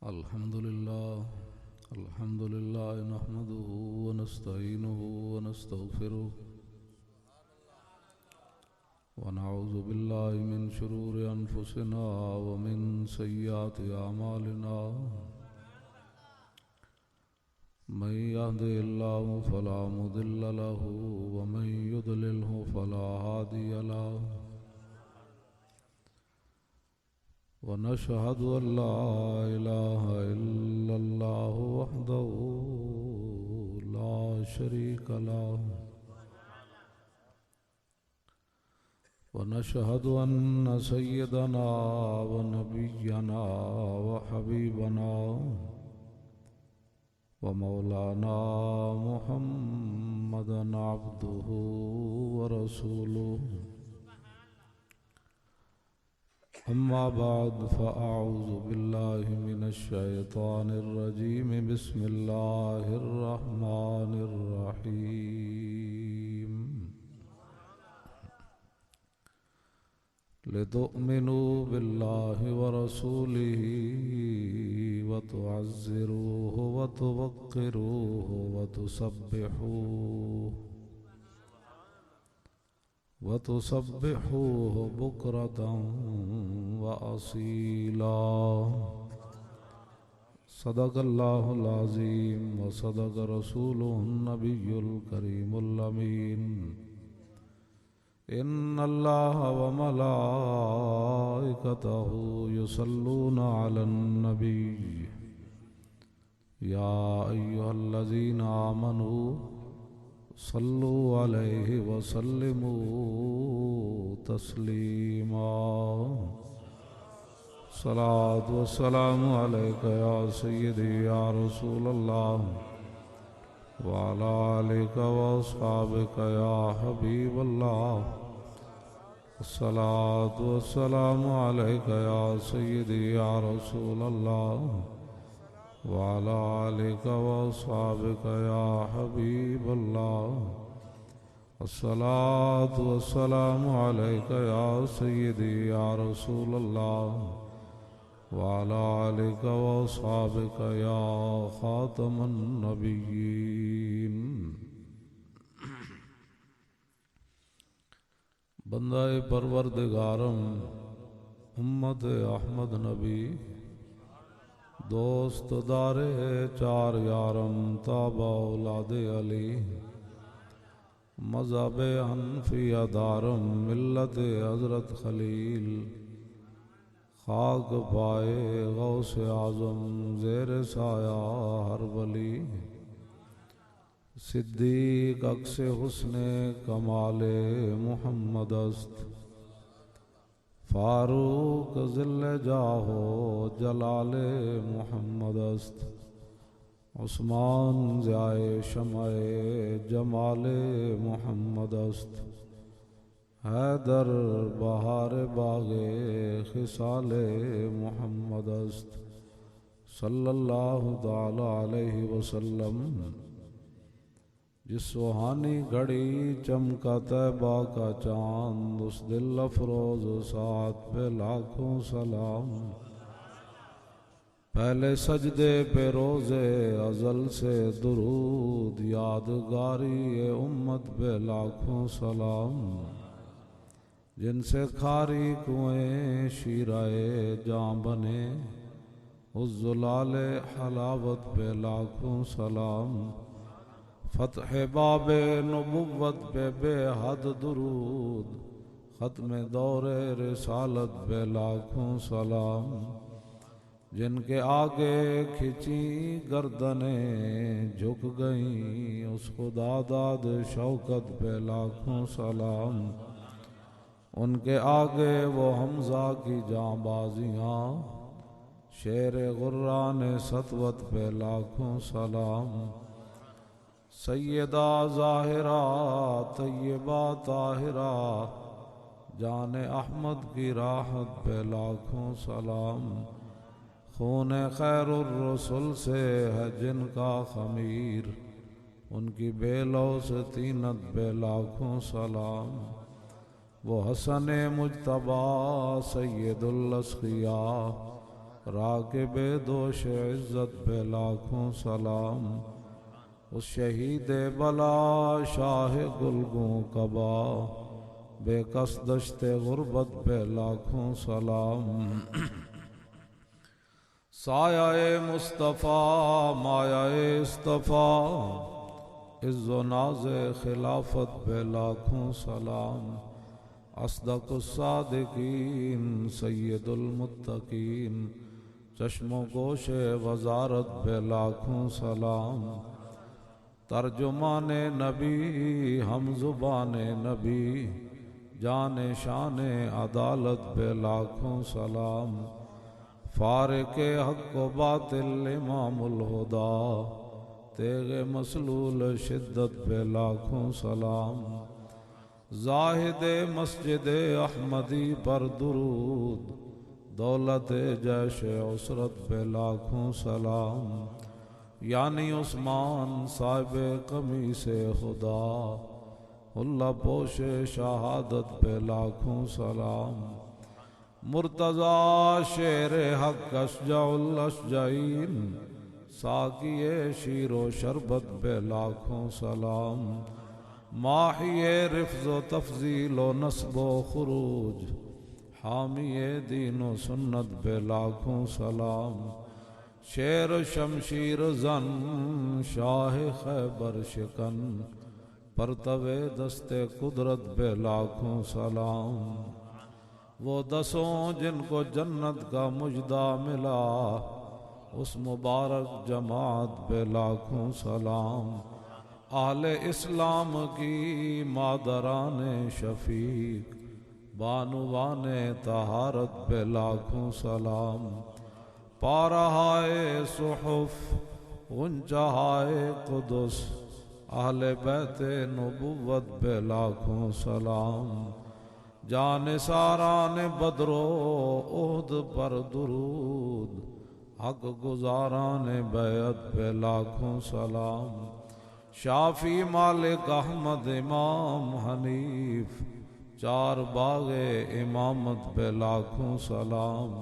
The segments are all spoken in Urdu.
الحمد لله نحمده ونستعينه ونستغفره ونعوذ بالله من شرور أنفسنا ومن سيئات أعمالنا من يهده الله فلا مضل له ومن يضلله فلا هادي له ونشهد أن لا إله إلا الله وحده لا شريك له ونشهد أن سيدنا ونبينا وحبيبنا ومولانا محمدا عبده ورسوله أما بعد فأعوذ بالله من الشيطان الرجيم بسم الله الرحمن الرحيم لتؤمنوا بالله ورسوله وتعزروه وتوقروه وتسبحوه بكرة وأصيلا صدق الله العظيم وصدق رسوله النبي الكريم الأمين إن الله وملائكته يصلون على النبي يا أيها الذين آمنوا صلوا عليه وسلموا تسليما صلاة والسلام عليك يا سيدي يا رسول الله وعلى آلك وأصحابك يا حبيب الله الصلاة والسلام عليك يا سيدي يا رسول الله وعلى آلك وأصحابك يا حبيب الله الصلاة والسلام عليك يا سيدي يا رسول الله وعلى آلك وأصحابك يا خاتم النبيين بندہ پروردگارم امت احمد نبی دوست دار چار یارم تابع اولاد علی مذہب حنفیہ دارم ملت حضرت خلیل خاک پائے غوث اعظم زیر سایہ ہر ولی صدیق عکس حسن کمال محمد است فاروق ذل جاہو جلال محمد است عثمان ضیائے شمع جمال محمد است حیدر بہار باغ خصال محمد است صلی اللہ تعالی علیہ وسلم جس سوہانی گھڑی چمکا طیبہ کا چاند اس دل افروز ساتھ پہ لاکھوں سلام پہلے سجدے پہ روزے ازل سے درود یادگاری امت پہ لاکھوں سلام جن سے کھاری کنویں شیرائے جاں بنے اس زلال حلاوت پہ لاکھوں سلام فتح باب نبوت پہ بے حد درود ختم دور رسالت پہ لاکھوں سلام جن کے آگے کھچی گردنیں جھک گئیں اس خدا داد شوکت پہ لاکھوں سلام ان کے آگے وہ حمزہ کی جاں بازیاں شیر غران سطوت پہ لاکھوں سلام سیدہ ظاہرہ طیبہ طاہرہ جان احمد کی راحت پہ لاکھوں سلام خون خیر الرسل سے ہے جن کا خمیر ان کی بے لوث طینت پہ لاکھوں سلام وہ حسن مجتبیٰ سید الاسقیاء راکب دوش عزت بے لاکھوں سلام، اس شہید بلا شاہ گلگوں کبا، بے کس دشت غربت بے لاکھوں سلام۔ سایہ مصطفیٰ مایہ اصطفیٰ، عز و ناز خلافت بے لاکھوں سلام، اصدق الصادقین سید المتقین، چشم و گوش وزارت بے لاکھوں سلام، ترجمان نبی ہم زبان نبی، جان شان عدالت بے لاکھوں سلام، فارق حق و باطل امام الہدا، تیغ مسلول شدت بے لاکھوں سلام، زاہد مسجد احمدی پر درود، دولت جیش عسرت بے لاکھوں سلام، یعنی عثمان صاحب قمیص خدا، اللہ پوش شہادت بے لاکھوں سلام، مرتضی شیر حق اشجع الاشجعین، ساقی شیر و شربت بے لاکھوں سلام، ماحی رفض و تفضیل و نصب و خروج، حامی دین و سنت بے لاکھوں سلام، شیر و شمشیر زن شاہ خیبر شکن، پرتو دست قدرت بے لاکھوں سلام، وہ دسوں جن کو جنت کا مجدہ ملا، اس مبارک جماعت بے لاکھوں سلام، اہل اسلام کی مادران شفیق، بانوان طہارت بے لاکھوں سلام، پارہائے صحف غنچہائے قدس، اہل بیت نبوت بے لاکھوں سلام، جان ساران بدر و احد پر درود، حق گزاران بیعت بے لاکھوں سلام، شافی مالک احمد امام حنیف، چار باغ امامت بے لاکھوں سلام،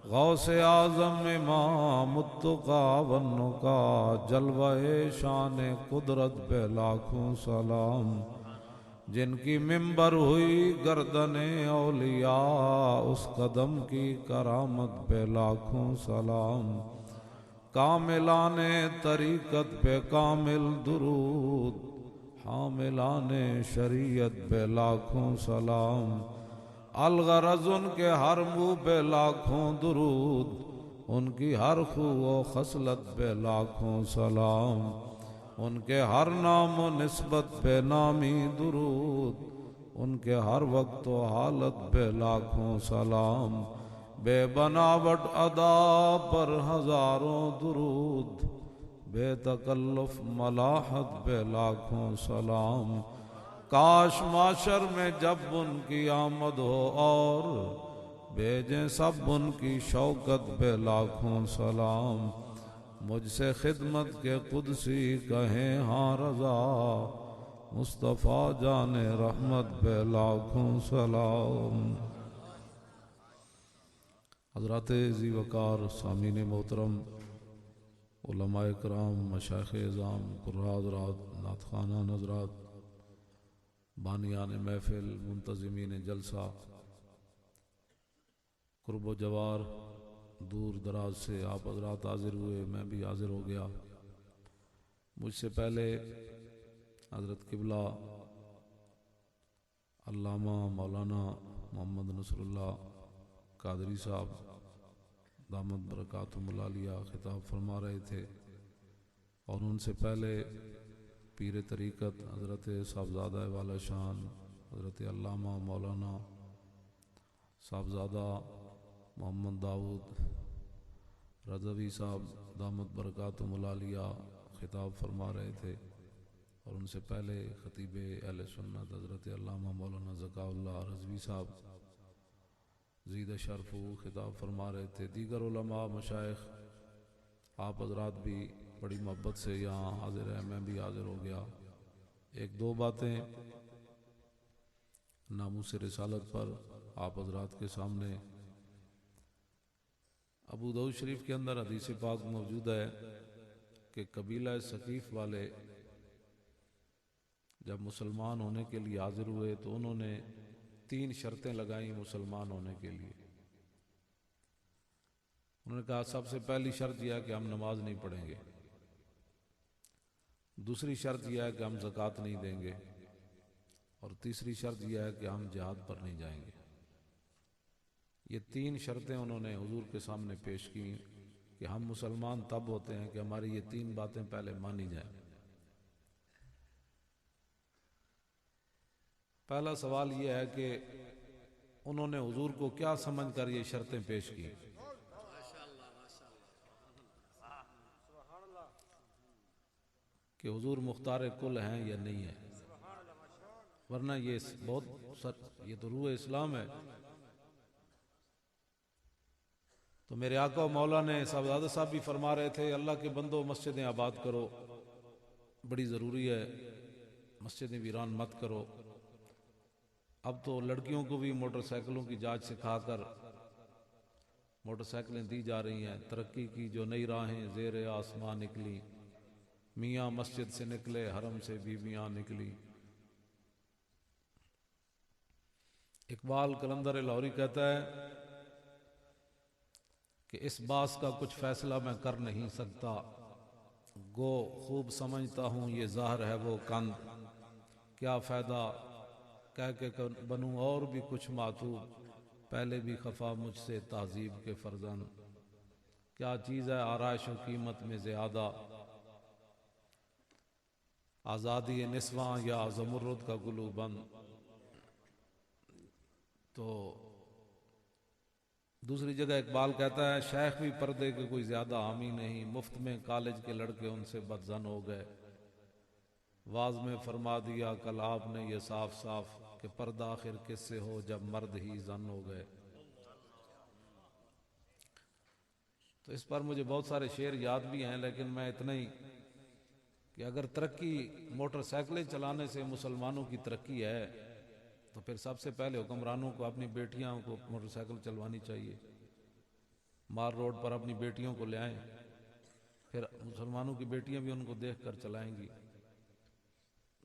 غوث اعظم امام التقیٰ والنقیٰ، جلوہ شان قدرت بے لاکھوں سلام، جن کی منبر ہوئی گردن اولیاء، اس قدم کی کرامت بے لاکھوں سلام، کاملان طریقت پہ کامل درود، حاملان شریعت بے لاکھوں سلام، الغرض ان کے ہر منہ پہ لاکھوں درود، ان کی ہر خو و خصلت پہ لاکھوں سلام، ان کے ہر نام و نسبت پہ نامی درود، ان کے ہر وقت و حالت پہ لاکھوں سلام، بے بناوٹ ادا پر ہزاروں درود، بے تکلف ملاحت پہ لاکھوں سلام، کاش معاشر میں جب ان کی آمد ہو اور بھیجیں سب ان کی شوکت پہ لاکھوں سلام، مجھ سے خدمت کے قدسی کہیں ہاں رضا، مصطفیٰ جان رحمت پہ لاکھوں سلام۔ حضرات ذی وقار سامعین محترم، علماء کرام، مشائخ اعظام، قراء حضرات، نعت خوانان حضرات، بانیان محفل، منتظمین جلسہ، قرب و جوار، دور دراز سے آپ حضرات حاضر ہوئے، میں بھی حاضر ہو گیا۔ مجھ سے پہلے حضرت قبلہ علامہ مولانا محمد نصر اللہ قادری صاحب دامت برکاتہم العالیہ خطاب فرما رہے تھے، اور ان سے پہلے پیر طریقت حضرت صاحبزادہ والا شان حضرت علامہ مولانا صاحبزادہ محمد داؤد رضوی صاحب دامت برکاتہم العالیہ خطاب فرما رہے تھے، اور ان سے پہلے خطیب اہل سنت حضرت علامہ مولانا ذکاء اللہ رضوی صاحب زید شرف خطاب فرما رہے تھے، دیگر علماء مشائخ آپ حضرات بھی بڑی محبت سے یہاں حاضر ہیں، میں بھی حاضر ہو گیا۔ ایک دو باتیں ناموس رسالت پر آپ حضرات کے سامنے ابو داؤد شریف کے اندر حدیث پاک موجود ہے کہ قبیلہ ثقیف والے جب مسلمان ہونے کے لیے حاضر ہوئے تو انہوں نے 3 شرطیں لگائیں مسلمان ہونے کے لیے۔ انہوں نے کہا سب سے پہلی شرط یہ ہے کہ ہم نماز نہیں پڑھیں گے، دوسری شرط یہ ہے کہ ہم زکوٰۃ نہیں دیں گے، اور تیسری شرط یہ ہے کہ ہم جہاد پر نہیں جائیں گے۔ یہ 3 شرطیں انہوں نے حضور کے سامنے پیش کی کہ ہم مسلمان تب ہوتے ہیں کہ ہماری یہ 3 باتیں پہلے مانی جائیں۔ پہلا سوال یہ ہے کہ انہوں نے حضور کو کیا سمجھ کر یہ شرطیں پیش کی؟ کہ حضور مختار کل ہیں یا نہیں ہیں، ورنہ یہ تو روح اسلام ہے۔ تو میرے آقا و مولا نے صاحبزادہ صاحب بھی فرما رہے تھے اللہ کے بندو مسجدیں آباد کرو، بڑی ضروری ہے، مسجدیں ویران مت کرو۔ اب تو لڑکیوں کو بھی موٹر سائیکلوں کی جانچ سکھا کر موٹر سائیکلیں دی جا رہی ہیں، ترقی کی جو نئی راہیں زیر آسمان نکلی، میاں مسجد سے نکلے حرم سے بیویاں نکلی۔ اقبال قلندر لاہوری کہتا ہے کہ اس باس کا کچھ فیصلہ میں کر نہیں سکتا، گو خوب سمجھتا ہوں یہ ظاہر ہے وہ کند، کیا فائدہ کہہ کے بنوں اور بھی کچھ ماتوب، پہلے بھی خفا مجھ سے تہذیب کے فرزند، کیا چیز ہے آرائش و قیمت میں زیادہ، آزادی نسواں یا زمرد کا گلو بند۔ تو دوسری جگہ اقبال کہتا ہے شیخ بھی پردے کے کوئی زیادہ حامی نہیں، مفت میں کالج کے لڑکے ان سے بدزن ہو گئے، واز میں فرما دیا کل آپ نے یہ صاف صاف کہ پردہ آخر کس سے ہو جب مرد ہی زن ہو گئے۔ تو اس پر مجھے بہت سارے شعر یاد بھی ہیں، لیکن میں اتنا ہی کہ اگر ترقی موٹر سائیکلیں چلانے سے مسلمانوں کی ترقی ہے تو پھر سب سے پہلے حکمرانوں کو اپنی بیٹیاں کو موٹر سائیکل چلوانی چاہیے، مار روڈ پر اپنی بیٹیوں کو لے آئیں، پھر مسلمانوں کی بیٹیاں بھی ان کو دیکھ کر چلائیں گی۔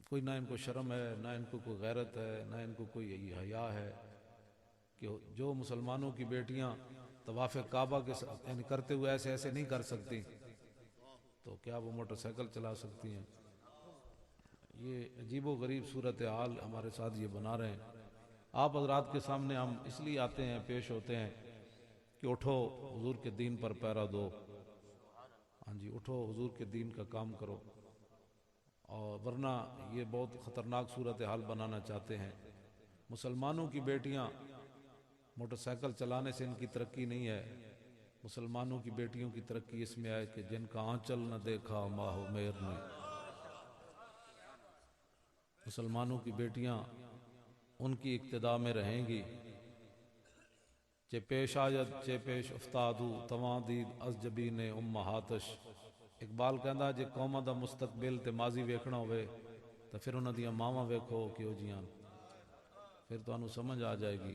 کوئی نہ ان کو شرم ہے، نہ ان کو کوئی غیرت ہے، نہ ان کو کوئی حیا ہے کہ جو مسلمانوں کی بیٹیاں طواف کعبہ کے یعنی کرتے ہوئے ایسے ایسے نہیں کر سکتی تو کیا وہ موٹر سائیکل چلا سکتی ہیں؟ یہ عجیب و غریب صورتحال ہمارے ساتھ یہ بنا رہے ہیں۔ آپ حضرات کے سامنے ہم اس لیے آتے ہیں، پیش ہوتے ہیں کہ اٹھو حضور کے دین پر پہرا دو، ہاں جی اٹھو حضور کے دین کا کام کرو، اور ورنہ یہ بہت خطرناک صورتحال بنانا چاہتے ہیں۔ مسلمانوں کی بیٹیاں موٹر سائیکل چلانے سے ان کی ترقی نہیں ہے، مسلمانوں کی بیٹیوں کی ترقی اس میں ہے کہ جن کا آنچل نہ دیکھا ماہ و مہر نے، مسلمانوں کی بیٹیاں ان کی اقتداء میں رہیں گی۔ چے پیش آید چے پیش افتادو تواں دید از جبین امہاتش۔ اقبال کہندا جے قوماں دا مستقبل تے ماضی ویکھنا ہوئے تو پھر انہاں دیاں ماواں ویکھو کیوں جیاں، پھر تانوں سمجھ آ جائے گی۔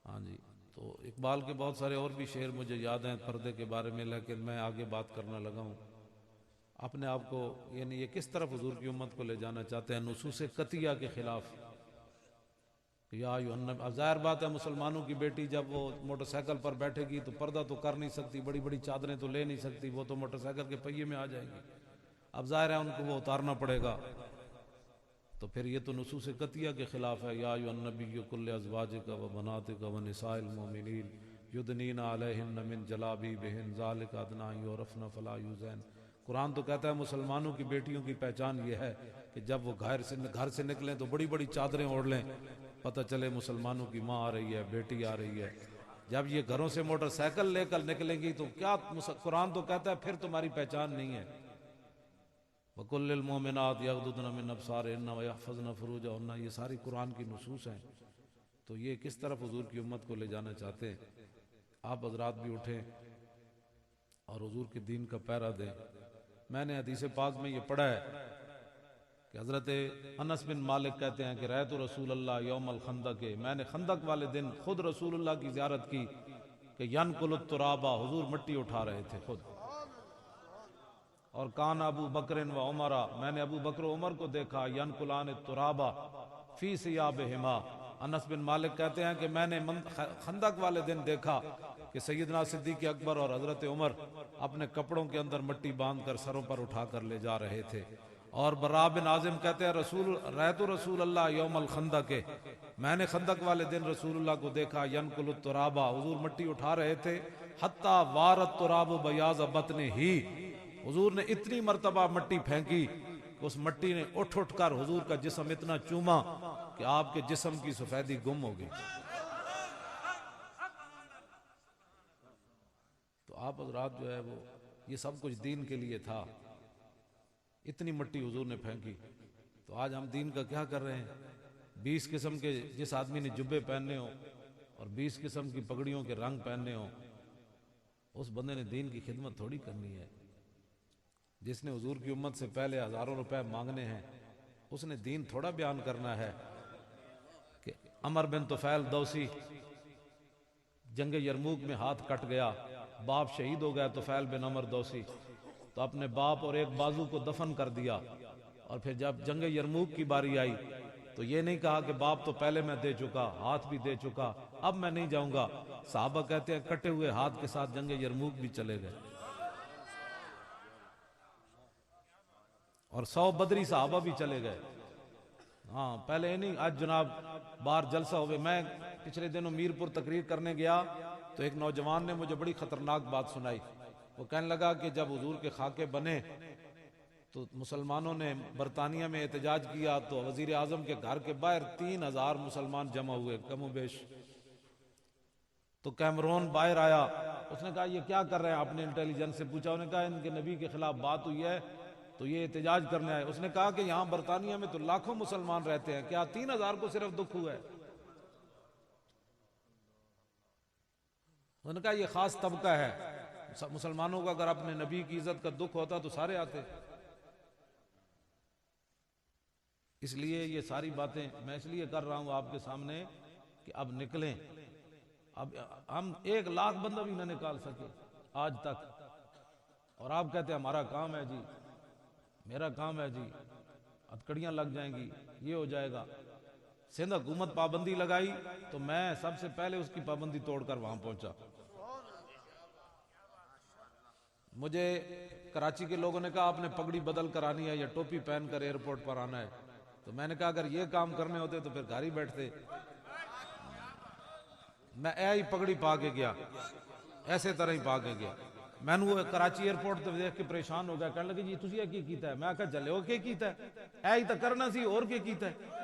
ہاں جی تو اقبال کے بہت سارے اور بھی شعر مجھے یاد ہیں پردے کے بارے میں، لیکن میں آگے بات کرنا لگا ہوں۔ اپنے آپ کو یعنی یہ کس طرف حضور کی امت کو لے جانا چاہتے ہیں؟ نصوص قطعیہ کے خلاف۔ یا اب ظاہر بات ہے مسلمانوں کی بیٹی جب وہ موٹر سائیکل پر بیٹھے گی تو پردہ تو کر نہیں سکتی، بڑی بڑی چادریں تو لے نہیں سکتی، وہ تو موٹر سائیکل کے پہیے میں آ جائے گی، اب ظاہر ہے ان کو وہ اتارنا پڑے گا۔ تو پھر یہ تو نصوص قطعیہ کے خلاف ہے۔ یا ایھا النبی کل ازواجک و بناتک و نساء المؤمنین یدنین علیہن من جلابیبہن ذلک ادنی ان یعرفن فلا یؤذین۔ قرآن تو کہتا ہے مسلمانوں کی بیٹیوں کی پہچان یہ ہے کہ جب وہ گھر سے نکلیں تو بڑی بڑی چادریں اوڑھ لیں، پتہ چلے مسلمانوں کی ماں آ رہی ہے، بیٹی آ رہی ہے۔ جب یہ گھروں سے موٹر سائیکل لے کر نکلیں گی تو کیا قرآن تو کہتا ہے پھر تمہاری پہچان نہیں ہے۔ وَقُلْ لِلْمُؤْمِنَاتِ يَغْضُضْنَ مِنْ أَبْصَارِهِنَّ وَيَحْفَظْنَ فُرُوجَهُنَّ، یہ ساری قرآن کی نصوص ہیں۔ تو یہ کس طرف حضور کی امت کو لے جانا چاہتے ہیں؟ آپ حضرات بھی اٹھیں اور حضور کے دین کا پہرا دیں۔ میں نے حدیث پاک میں یہ پڑھا ہے کہ حضرت انس بن مالک کہتے ہیں کہ رأیت رسول اللہ یوم الخندق، میں نے خندق والے دن خود رسول اللہ کی زیارت کی کہ ینقل الترابا، حضور مٹی اٹھا رہے تھے خود. اور کان ابو بکر و عمرہ، میں نے ابو بکر و عمر کو دیکھا ینقلان الترابا فی ثیابہما. انس بن مالک کہتے ہیں کہ میں نے خندق والے دن دیکھا کہ سیدنا صدیق اکبر اور حضرت عمر اپنے کپڑوں کے اندر مٹی باندھ کر سروں پر اٹھا کر لے جا رہے تھے. اور برا بن عازم کہتے ہیں رأیت رسول اللہ یوم الخندق، میں نے خندق والے دن رسول اللہ کو دیکھا ینقل الترابا، حضور مٹی اٹھا رہے تھے. حتی وارت تراب بیاض بطن ہی، حضور نے اتنی مرتبہ مٹی پھینکی کہ اس مٹی نے اٹھ اٹھ کر حضور کا جسم اتنا چوما کہ آپ کے جسم کی سفیدی گم ہو گئی. تو آپ حضرات جو ہے وہ یہ سب کچھ دین کے لیے تھا. اتنی مٹی حضور نے پھینکی. تو آج ہم دین کا کیا کر رہے ہیں؟ 20 قسم کے، جس آدمی نے جبے پہننے ہوں اور 20 قسم کی پگڑیوں کے رنگ پہننے ہوں، اس بندے نے دین کی خدمت تھوڑی کرنی ہے. جس نے حضور کی امت سے پہلے ہزاروں روپے مانگنے ہیں، اس نے دین تھوڑا بیان کرنا ہے. کہ عمر بن طفیل دوسی جنگ یرموک میں ہاتھ کٹ گیا، باپ شہید ہو گیا طفیل بن عمر دوسی، تو اپنے باپ اور ایک بازو کو دفن کر دیا. اور پھر جب جنگ یرموک کی باری آئی تو یہ نہیں کہا کہ باپ تو پہلے میں دے چکا، ہاتھ بھی دے چکا، اب میں نہیں جاؤں گا. صحابہ کہتے ہیں کٹے ہوئے ہاتھ کے ساتھ جنگ یرموک بھی چلے گئے. اور 100 بدری صحابہ بھی چلے گئے. ہاں پہلے نہیں، آج جناب باہر جلسہ ہوئے. میں پچھلے دنوں میرپور تقریر کرنے گیا تو ایک نوجوان نے مجھے بڑی خطرناک بات سنائی. وہ کہنے لگا کہ جب حضور کے خاکے بنے تو مسلمانوں نے برطانیہ میں احتجاج کیا تو وزیر اعظم کے گھر کے باہر 3000 مسلمان جمع ہوئے کم و بیش. تو کیمرون باہر آیا، اس نے کہا یہ کیا کر رہے ہیں؟ آپ نے انٹیلیجنس سے پوچھا، انہوں نے کہا ان کے نبی کے خلاف بات ہوئی ہے تو یہ احتجاج کرنے آئے. اس نے کہا کہ یہاں برطانیہ میں تو لاکھوں مسلمان رہتے ہیں، کیا 3000 کو صرف دکھ ہوا ہے؟ انہوں نے کہا یہ خاص طبقہ ہے، مسلمانوں کو اگر اپنے نبی کی عزت کا دکھ ہوتا تو سارے آتے. اس لیے یہ ساری باتیں میں اس لیے کر رہا ہوں آپ کے سامنے کہ اب نکلیں. اب ہم 1 لاکھ بندہ بھی نہ نکال سکے آج تک، اور آپ کہتے ہیں ہمارا کام ہے جی، میرا کام ہے جی، ہتکڑیاں لگ جائیں گی، یہ ہو جائے گا. سندھ حکومت پابندی لگائی تو میں سب سے پہلے اس کی پابندی توڑ کر وہاں پہنچا. مجھے کراچی کے لوگوں نے کہا آپ نے پگڑی بدل کر آنی ہے یا ٹوپی پہن کر ایئرپورٹ پر آنا ہے. تو میں نے کہا اگر یہ کام کرنے ہوتے تو پھر گھر ہی بیٹھتے. میں ہی پگڑی پا کے گیا، ایسے طرح ہی پا کے گیا. میں نے وہ کراچی ایئرپورٹ تے دیکھ کے پریشان ہو گیا، کہنے لگے جی تسی یہ کی کیتا ہے؟ میں کہا جلے ہو کے کیتا ہے، اے ہی تو کرنا سی، اور کے کیتا ہے؟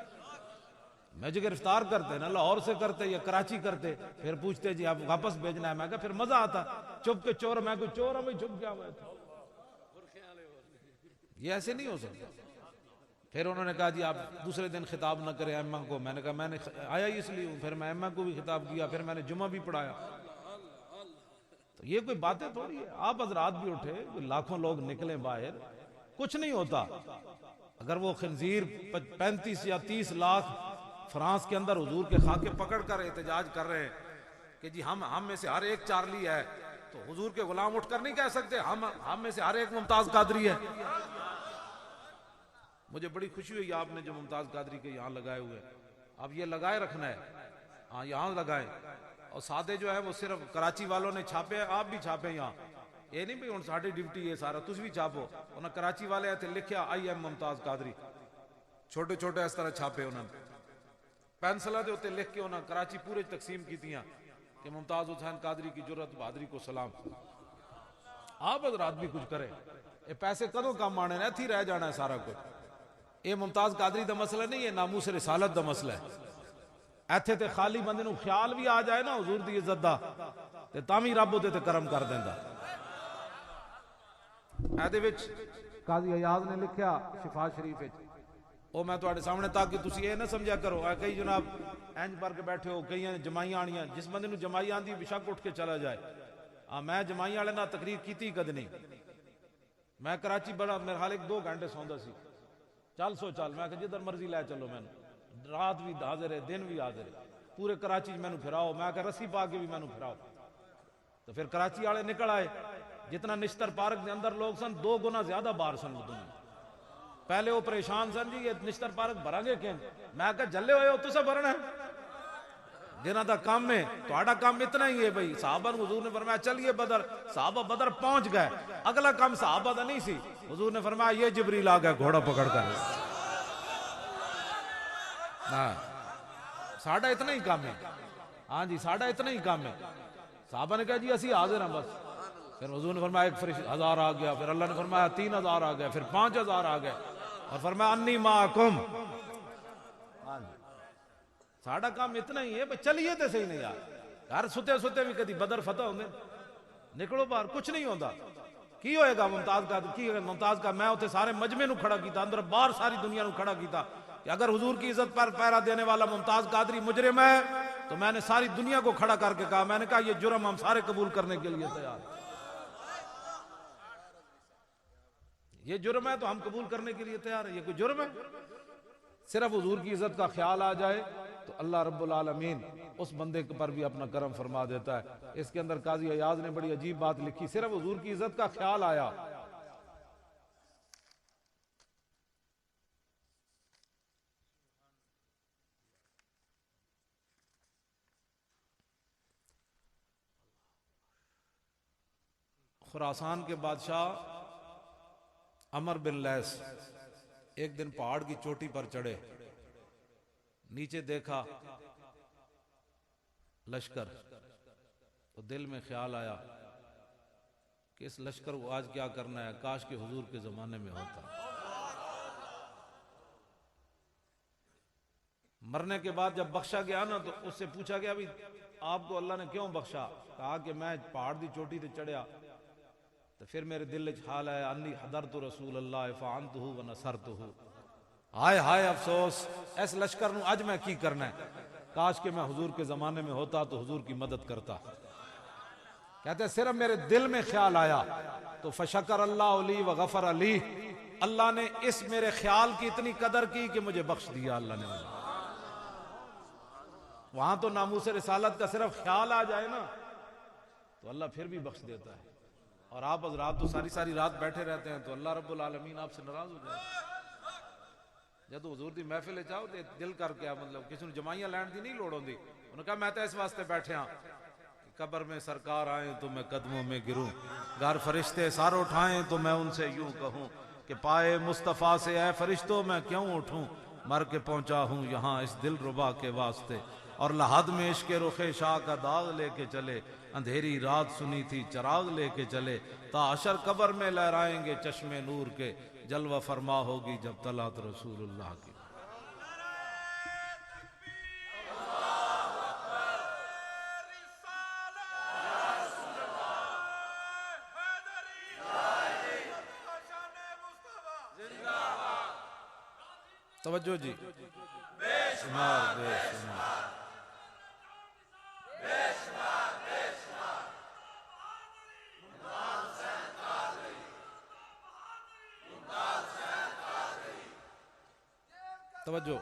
میں جو گرفتار کرتے نا لاہور سے کرتے یا کراچی کرتے، پھر پوچھتے جی آپ واپس بھیجنا ہے. میں کہا پھر مزہ آتا. چپ کے چور، میں کوئی چور ہوں میں چپ کیا ہوا تھا؟ یہ ایسے نہیں ہو سکتا. پھر انہوں نے کہا جی آپ دوسرے دن خطاب نہ کریں ایمہ کو. میں نے کہا میں نے آیا ہی اس لیے ہوں. پھر میں ایمہ کو بھی خطاب کیا، پھر میں نے جمعہ بھی پڑھایا. تو یہ کوئی باتیں تھوڑی ہے. آپ حضرات بھی اٹھے، لاکھوں لوگ نکلیں باہر، کچھ نہیں ہوتا. اگر وہ خنزیر 35 یا 30 لاکھ فرانس کے اندر حضور کے خاکے پکڑ کر احتجاج کر رہے ہیں کہ جی ہم میں سے ہر ایک چارلی ہے، تو حضور کے غلام اٹھ کر نہیں کہہ سکتے ہم میں سے ہر ایک ممتاز قادری ہے. مجھے بڑی خوشی ہوئی آپ نے جو ممتاز قادری کے یہاں لگائے ہوئے، اب یہ لگائے رکھنا ہے. ہاں یہاں لگائیں. اور سادے جو ہے وہ صرف کراچی والوں نے چھاپے، آپ بھی چھاپیں یہاں. یہ نہیں بھی ہوں ساڑھی ڈیوٹی ہے سارا، تُس بھی چھاپو. انہاں کراچی والے ایتھے لکھیا آئی ایم ممتاز قادری، چھوٹے چھوٹے اس طرح چھاپے انہوں نے. پینسلہ دے ہوتے لکھ کے انہاں کراچی پورے تقسیم کی تیاں کہ ممتاز حسین قادری کی جرت بہادری کو سلام. آپ حضرات بھی کچھ کریں. یہ پیسے کدوں کام آنے ایتھے ہی رہ جانا ہے سارا کچھ. یہ ممتاز قادری دا مسئلہ نہیں ہے، ناموس رسالت دا مسئلہ ہے. ایتھے تے خالی بندے نو خیال بھی آ جائے نا حضور دی عزت دا تے تامی رب دے تے کرم کر دیندا. ایدے وچ قاضی ایاز نے لکھیا شفا شریف وچ، او میں تواڈے سامنے تاکہ تسی یہ نہ سمجھا کرو اے کئی جناب اینج پر کے بیٹھے ہو، کئی جمائیاں آنیاں. جس بندے نو جمائی آندی بشک اٹھ کے چلا جائے. میں جمائی والے نال تقریر کیتی کد نہیں. میں کراچی بڑا میرے حال 1-2 گھنٹے سوندا سی. چل سو چل، میں کہ جدھر مرضی لے چلو. میں رات بھی حاضر ہے، دن بھی حاضر ہے. پورے کراچی میں نو پھراؤ، میں کہ رسی پا کے بھی میں نو پھراؤ. تو پھر کراچی والے نکل آئے، جتنا نشتر پارک کے اندر لوگ سن 2 گنا زیادہ باہر سن دنیا. پہلے وہ پریشان سن جی یہ نشتر پارک بھرا گے کہ میں کہا جلے ہوئے ہو تسے بھرنا ہے جنہ دا کام ہے تہاڈا کام اتنا ہی ہے بھائی. صحابہ کو حضور نے فرمایا چلیے بدر، صحابہ بدر پہنچ گئے. اگلا کام صحابہ دا نہیں سی، حضور نے فرمایا یہ جبریل آ گیا گھوڑا پکڑ کر. ہاں ساڈا اتنا ہی کام ہے، ہاں جی ساڈا اتنا ہی کام ہے. صحابہ نے کہا جی اسی حاضر ہیں بس. پھر حضور نے فرمایا 1,000 آ گیا، پھر اللہ نے فرمایا 3,000 آ گیا، پھر 5,000 آ گئے، اور فرمایا انی معکم. ہاں جی ساڈا کام اتنا ہی ہے بھئی چلیے تے صحیح نہیں یار. گھر ستے ستے بھی کدی بدر فتح ہوندے نکلو باہر کچھ نہیں ہوندا. کی ہوئے گا ممتاز کا کی ممتاز کا میں اتنے سارے مجمع نو کھڑا کیتا، اندر باہر ساری دنیا نو کھڑا کیتا کہ اگر حضور کی عزت پر پیرا دینے والا ممتاز قادری مجرم ہے تو میں نے ساری دنیا کو کھڑا کر کے کہا، میں نے کہا یہ جرم ہم سارے قبول کرنے کے لیے تیار. یہ جرم ہے تو ہم قبول کرنے کے لیے تیار ہیں. یہ کوئی جرم ہے؟ صرف حضور کی عزت کا خیال آ جائے تو اللہ رب العالمین اس بندے پر بھی اپنا کرم فرما دیتا ہے. اس کے اندر قاضی ایاز نے بڑی عجیب بات لکھی، صرف حضور کی عزت کا خیال آیا خراسان کے بادشاہ عمر بن لیس ایک دن پہاڑ کی چوٹی پر چڑھے، نیچے دیکھا لشکر، تو دل میں خیال آیا کہ اس لشکر کو آج کیا کرنا ہے، کاش کہ حضور کے زمانے میں ہوتا. مرنے کے بعد جب بخشا گیا نا تو اس سے پوچھا گیا بھی آپ کو اللہ نے کیوں بخشا؟ کہا کہ میں پہاڑ دی چوٹی تے چڑھیا تو پھر میرے دل وچ حال آیا انی حضرت رسول اللہ فعنتہ ونصرتہ. ہائے ہائے افسوس اس لشکر نو اج میں کی کرنا ہے، کاش کہ میں حضور کے زمانے میں ہوتا تو حضور کی مدد کرتا. کہتے ہیں صرف میرے دل میں خیال آیا تو فشکر اللہ علی وغفر علی، اللہ نے اس میرے خیال کی اتنی قدر کی کہ مجھے بخش دیا اللہ نے. وہاں تو ناموس رسالت کا صرف خیال آ جائے نا تو اللہ پھر بھی بخش دیتا ہے. اور آپ حضرات تو ساری ساری رات بیٹھے رہتے ہیں تو اللہ رب العالمین آپ سے ناراض ہو جائے. جب حضور دی محفل چاہو تے دل کر کے مطلب کسی نے جمائیاں لین دی نہیں لوڑ ہوندی. انہوں نے کہا میں تو اس واسطے بیٹھے ہاں قبر میں سرکار آئیں تو میں قدموں میں گروں، گر فرشتے سر اٹھائیں تو میں ان سے یوں کہوں کہ پائے مصطفیٰ سے اے فرشتوں میں کیوں اٹھوں، مر کے پہنچا ہوں یہاں اس دل ربا کے واسطے. اور لحد میں عشق رخ شاہ کا داغ لے کے چلے، اندھیری رات سنی تھی چراغ لے کے چلے، تا حشر قبر میں لہرائیں گے چشم نور کے، جلوہ فرما ہوگی جب طلعت رسول اللہ کی. توجہ جی بے شمار بے شمار توجہ.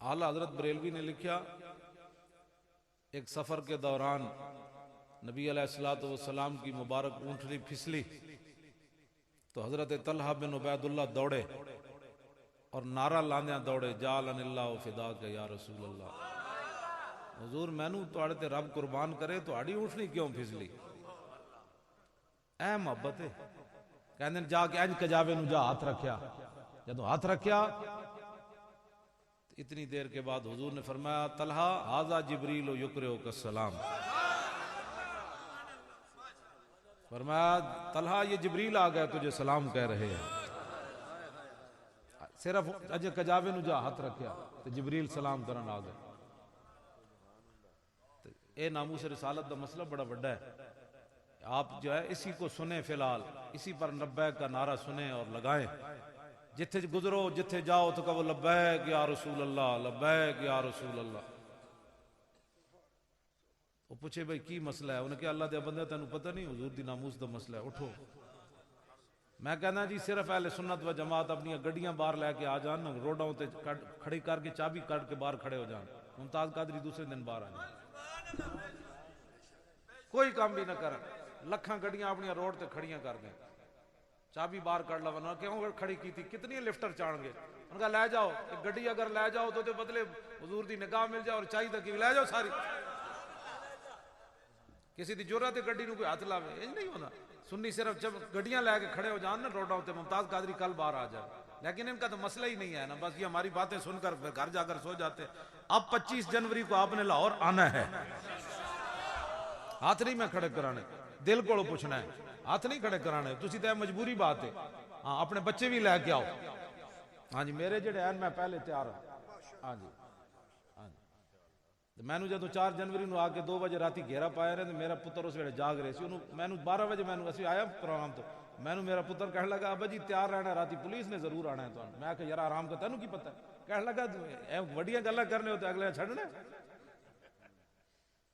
اعلیٰ حضرت بریلوی نے لکھا ایک سفر کے دوران نبی علیہ السلام کی مبارک اونٹنی پھسلی تو حضرت طلحہ بن عبید اللہ دوڑے اور نعرہ لاندیاں دوڑے جعلنی اللہ فداک یا رسول اللہ. حضور مینوں تواڈے تے رب قربان کرے تواڈی اونٹنی کیوں پھسلی؟ اے محبت ہے. کہندے جا کے انج کجاوے نو جا ہاتھ رکھیا، جدوں ہاتھ رکھیا اتنی دیر کے بعد حضور نے فرمایا طلحہ ھذا جبریل یقرئک السلام. فرمایا طلحہ یہ جبریل آ گئے تجھے سلام کہہ رہے ہیں. صرف اجے کجاوے نو جا ہاتھ رکھیا تو جبریل سلام کرن آ گئے. اے ناموس رسالت دا مسئلہ بڑا بڑا ہے. آپ جو ہے اسی کو سنیں، فی الحال اسی پر لبیک کا نعرہ سنیں اور لگائیں. جتھے گزرو جتھے جاؤ تو کہو لبیک یا رسول اللہ لبیک یا رسول اللہ. وہ پوچھے بھئی کی مسئلہ ہے؟ انہوں نے کہا اللہ دے بندے تینوں پتہ نہیں حضور دی ناموس دا مسئلہ ہے، اٹھو میں کہنا جی صرف اہل سنت و جماعت اپنی گڈیاں باہر لے کے آ جان روڈوں تے کھڑی کر کے چابی کٹ کے باہر کھڑے ہو جان ممتاز قادری دوسرے دن باہر آ جائیں کوئی کام بھی نہ کریں لکھاں گڈیاں اپنی روڈ تے کھڑیاں کر دیں چابی باہر کر لو کیوں کھڑی کی تھی کتنی لفٹر چاڑ گے ان کا لے جاؤ گڈی اگر لے جاؤ تو بدلے حضور دی نگاہ مل جائے اور چاہیے تک لے جاؤ ساری کسی دی جرات گڈی نو کوئی ہاتھ لاوے یہ نہیں ہونا سنی صرف جب گڈیاں لے کے کھڑے ہو جان نا روڈوں تے ممتاز قادری کل باہر آ جائے لیکن ان کا تو مسئلہ ہی نہیں ہے نا بس یہ ہماری باتیں سن کر گھر جا کر سو جاتے اب 25 جنوری کو آپ نے لاہور آنا ہے ہاتھ نہیں میں کھڑے کرانے دل کو پوچھنا ہے ہاتھ نہیں کھڑے کرانے تسی تے مجبوری بات ہے ہاں اپنے بچے بھی لے کے آؤ ہاں جی میرے جڑے ہیں میں پہلے تیار ہوں ہاں جی میں نے جدو 4 جنوری نو آ کے 2 بجے راتی گھیرا پایا رہے میرا پتر اس ویلے جاگ رہے سی میں 12 بجے میں اسی آیا پروگرام تو میں میرا پتر کہنے لگا ابا جی تیار رہنا راتی پولیس نے ضرور آنا ہے تو میں کہ یار آرام کا تینوں کی پتہ ہے کہنے لگا وڈیاں گلاں کرنے ہوتے اگلے چھڑنا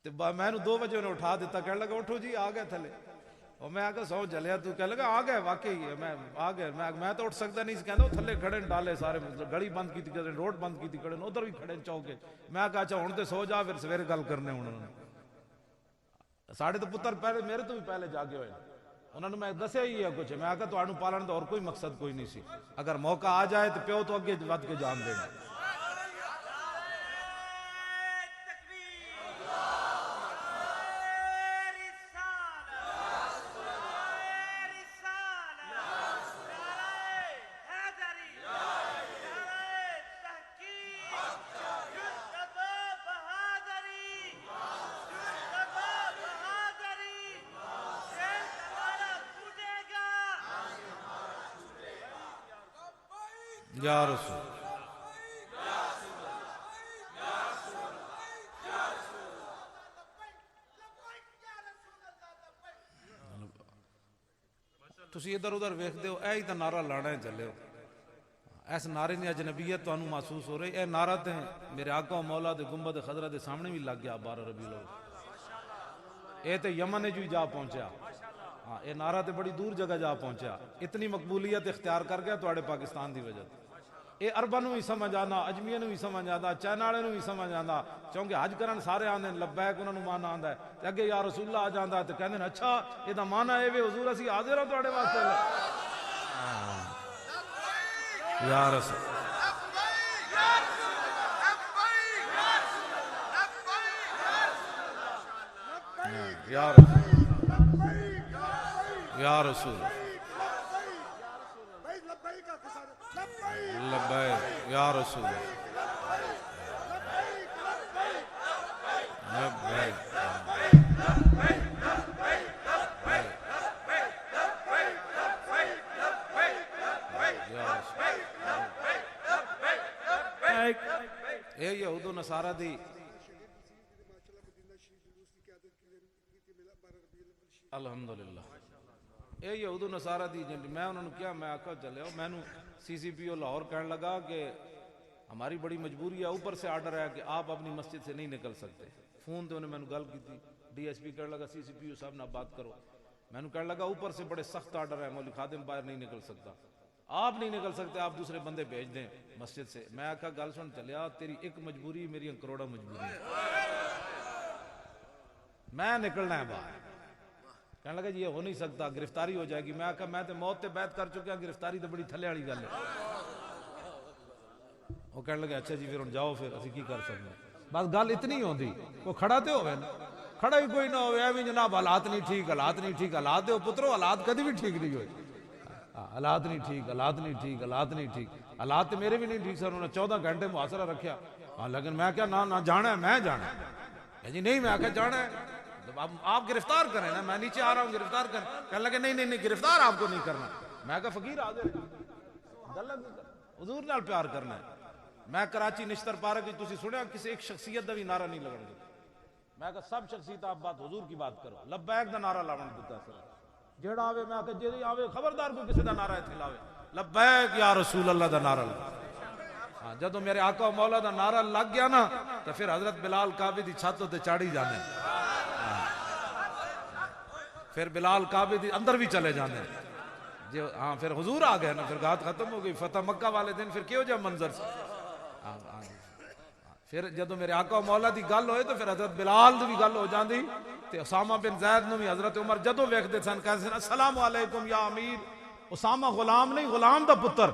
تے میں 2 بجے انہیں اٹھا دیتا کہنے لگا اٹھو جی آ گئے تھلے اور میں آگے سو جلیا تو کہنے لگا آ گئے واقعی ہے میں آ گئے میں تو اٹھ سکتا نہیں کہنا تھلے کھڑے ڈالے سارے گڑی بند کی تھی روڈ بند کی تھی کھڑے ادھر بھی کھڑے چوکے میں کہا اچھا ہوں تو سو جا پھر سویرے گل کرنے انہوں نے ساڑھے تو پتر پہلے میرے تو بھی پہلے جاگے ہوئے انہوں نے میں دسیا ہی ہے کچھ میں کہا تو پالن تو اور کوئی مقصد کوئی نہیں سی اگر موقع آ جائے تو پیو تو اگے ود کے جان دینا یا رسول تسی ادھر ادھر ویکھدے ہو اے ہی تے نعرہ لانا ہے چلے ہو اس نعرے نے اجنبیت تو محسوس ہو رہی اے نعرہ تے میرے آقا و مولا دے گنبد خضرا دے سامنے بھی لگ گیا 12 ربیع الاول اے تے یمن جو جا پہنچیا ہاں اے نعرہ تے بڑی دور جگہ جا پہنچیا اتنی مقبولیت اختیار کر گیا تواڈے پاکستان دی وجہ اے عرباں نوں بھی سمجھ آندا اجمیاں نوں بھی سمجھ آندا چائنا والے نوں بھی سمجھ آندا کیونکہ حج کرن سارے آندے لبیک انہاں نوں معنی آندا ہے تے اگے یا رسول اللہ آ جاندا تے کہندے اچھا اے دا معنی اے وے حضور اسی حاضر ہاں تواڈے واسطے یا رسول یا رسول لبیک یا رسول لبیک اے یہود و نصارہ دی الحمدللہ اے یہود و نصارہ دی میں انہوں نے کیا میں آقا چلے ہو میں نو سی سی پی او لاہور کہنے لگا کہ ہماری بڑی مجبوری ہے اوپر سے آرڈر ہے کہ آپ اپنی مسجد سے نہیں نکل سکتے فون تے انہیں میں نے گل کی تھی ڈی ایس پی کہنے لگا سی سی پی او صاحب نہ بات کرو میں نے کہنے لگا اوپر سے بڑے سخت آرڈر ہے مولوی خادم باہر نہیں نکل سکتا آپ نہیں نکل سکتے آپ دوسرے بندے بھیج دیں مسجد سے میں آقا گل سن چلیا تیری ایک مجبوری میری کروڑا مجبوری میں نکلنا ہے باہر کہنے لگا جی یہ ہو نہیں سکتا گرفتاری ہو جائے گی میں کہا میں تے موت تے بیعت کر چکا گرفتاری تے بڑی تھلے والی گل ہے وہ کہنے لگا اچھا جی پھر ہن جاؤ پھر اسی کی کر سکتے بس گل اتنی ہوندی وہ کھڑا تے ہوئے نا کھڑا ہی کوئی نہ ہوئے ایویں جناب حالات نہیں ٹھیک حالات نہیں ٹھیک حالات دے پترو حالات کدی بھی ٹھیک نہیں ہوئے حالات نہیں ٹھیک حالات نہیں ٹھیک حالات نہیں ٹھیک حالات میرے بھی نہیں ٹھیک سر انہوں نے 14 گھنٹے محاصرہ رکھیا ہاں لیکن میں کیا نہ جانا ہے میں جانا ہے جی نہیں میں آخیا جانا ہے آپ گرفتار کریں نا میں نیچے آ رہا ہوں گرفتار کریں کہنے لگے نہیں گرفتار آپ کو نہیں کرنا میں کہا فقیر حاضر حضور نال پیار کرنا ہے میں کراچی نشتر پارک کی تسی سنیا کسی ایک شخصیت دا بھی نعرہ نہیں لگن دیتا میں کہا سب شخصیت آپ بات حضور کی بات کرو لبیک دا نعرہ لاون دیتا سر جیڑا آوے میں کہا جیڑی آوے خبردار کو کسی دا نعرہ اتنے لاوے لبیک یا رسول اللہ دا نعرہ ہاں جدو میرے آقا و مولا دا نعرہ لگ گیا نا تو پھر حضرت بلال کعبے دی چھت تے چاڑی جانے پھر بلال کعبے دی اندر بھی چلے جانے جو ہاں پھر حضور آ گئے نا، پھر گات ختم ہو گئی، فتح مکہ والے دن پھر کیوں جا منظر سے پھر جدو میرے آقا و مولا دی گل ہوئے تو پھر حضرت بلال دی بھی گل ہو جاندی تے اسامہ بن زید نو بھی حضرت عمر جدو ویکھدے سن کہندے سن السلام علیکم یا امیر. اسامہ غلام نہیں، غلام دا پتر.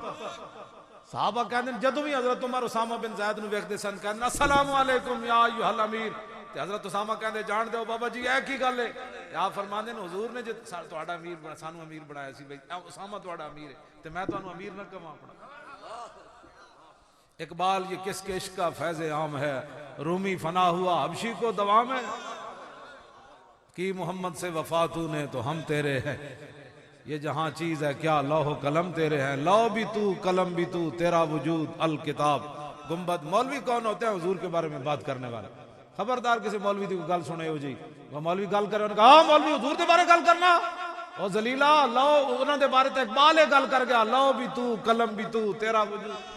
صحابہ کہندے جدو بھی حضرت عمر اسامہ بن زید نو ویکھدے سن کہندے السلام علیکم یا ایھا الامیر. تے حضرت اسامہ کہندے جان دیو بابا جی اے کی گل ہے؟ آپ فرماندے نے حضور نے جے تہاڈا امیر بنا سانو امیر بنایا سی بھئی اسامہ تہاڈا امیر ہے تے میں تانوں امیر نہ کہواں اپنا. اقبال یہ کس کے عشق کا فیض عام ہے، رومی فنا ہوا حبشی کو دوام ہے. کی محمد سے وفا تو نے تو ہم تیرے ہیں، یہ جہاں چیز ہے کیا لوح و قلم تیرے ہیں. لو بھی تو قلم بھی تو تیرا وجود الکتاب. گنبد مولوی کون ہوتے ہیں؟ حضور کے بارے میں بات کرنے والے. خبردار کسی مولوی دی گل سنے ہو جی وہ مولوی گل کرے انہوں نے کہا مولوی حضور دے بارے گل کرنا او ذلیلا. لو انہوں دے بارے تے اقبال گل کر گیا لو بھی تو قلم بھی تو تیرا وجود.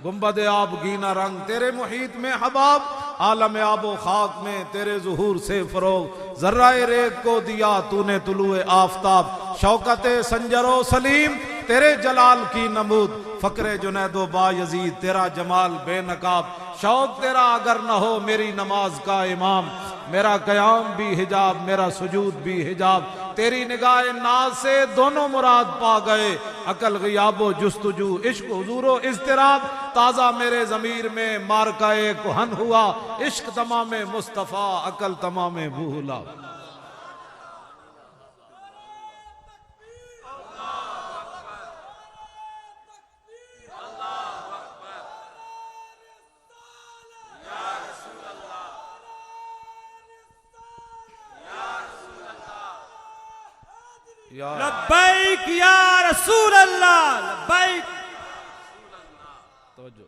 گنبد آب گینا رنگ تیرے محیط میں حباب، عالم آب و خاک میں تیرے ظہور سے فروغ. ذرہ ریگ کو دیا تو نے طلوع آفتاب، شوکت سنجر و سلیم تیرے جلال کی نمود. فقر جنید و با یزید تیرا جمال بے نقاب. شوق تیرا اگر نہ ہو میری نماز کا امام، میرا قیام بھی حجاب میرا سجود بھی حجاب. تیری نگاہ ناز سے دونوں مراد پا گئے، عقل غیاب و جستجو عشق حضور و اضطراب. تازہ میرے ضمیر میں مارکہ کہن ہوا، عشق تمام مصطفیٰ عقل تمام بھولا. لبیک یا رسول اللہ لبیک. توجہ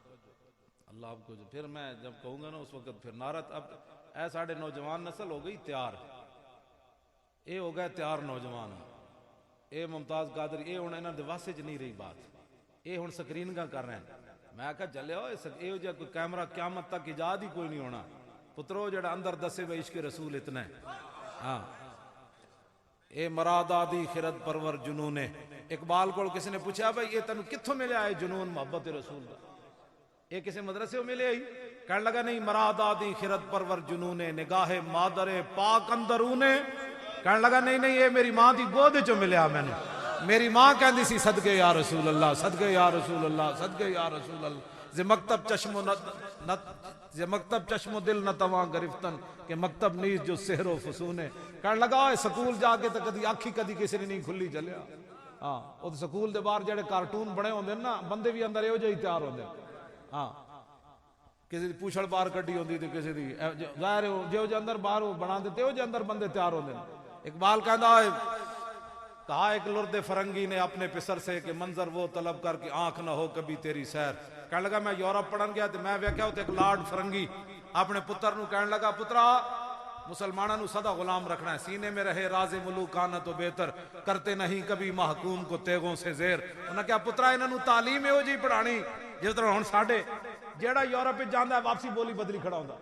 اللہ آپ کو پھر میں جب کہوں گا نا اس وقت پھر نعرت. اب اے ساڑھے نوجوان نسل ہو گئی تیار، اے ہو گئے تیار نوجوان. اے ممتاز قادری اے ہن انہاں دے واسے چ نہیں رہی بات، اے ہن سکرین کا کر رہے ہیں. میں کہا چلے ہو اے جا کوئی کیمرہ قیامت تک ایجاد ہی کوئی نہیں ہونا. پترو جڑا اندر دسے وے عشق رسول اتنا ہے. ہاں اے مراد آدی خرد پرور جنون ہے. اقبال کو کسی نے پوچھا بھائی یہ تینوں کتھوں ملیا ہے جنون محبت رسول کا؟ یہ کسی مدرسے ہو ملے ہی؟ کہنے لگا نہیں مراد آدی خرد پرور جنون ہے، نگاہ مادر پاک اندرون ہے. کہنے لگا نہیں نہیں یہ میری ماں دی گود چوں ملیا میں نے. میری ماں کہندی سی صدقے یا رسول اللہ صدقے یا رسول اللہ صدقے یا رسول اللہ. زی مکتب چشم و دل نہ تواں گرفتن کہ مکتب نیز جو سحر و فسون ہے. کہنے لگا سکول جا کے تو کدی آکھی کدی کسی نے نہیں کھلی چلیا. ہاں وہ سکول دے باہر جڑے کارٹون بنے ہوندے نا بندے بھی اندر ایو جہی تیار ہوندے. ہاں کسی دی پوچھڑ باہر کڈی ہوندی تے کسی دی ظاہر جو جے اندر باہر بنا دیتے ہو جے اندر بندے تیار ہوندے. اقبال کہندا ہے کہا ایک لرد فرنگی نے اپنے پسر سے کہ منظر وہ طلب کر کے آنکھ نہ ہو کبھی تیری سیر. کہنے لگا میں یورپ پڑھن گیا تو میں ویکھیا ہوتے ایک لارڈ فرنگی اپنے پتر نو کہنے لگا پترا مسلمانوں نو سدا غلام رکھنا ہے، سینے میں رہے راز ملوکانہ تو بہتر، کرتے نہیں کبھی محکوم کو تیغوں سے زیر. انہوں نے کہا پترا انہوں نے تعلیم ہو جی پڑھانی جس طرح ہن ساڈے جیڑا یورپ جاندا ہے واپسی بولی بدلی کھڑا ہوندا.